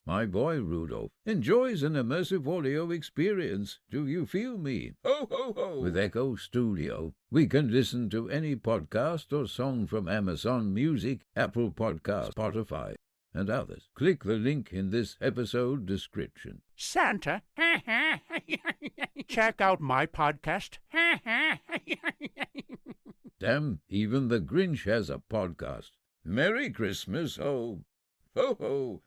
My boy Rudolph enjoys an immersive audio experience. Do you feel me? Ho, ho, ho! With Echo Studio, we can listen to any podcast or song from Amazon Music, Apple Podcasts, Spotify, and others. Click the link in this episode description. Santa, check out my podcast. Damn, even the Grinch has a podcast. Merry Christmas, ho! Ho, ho!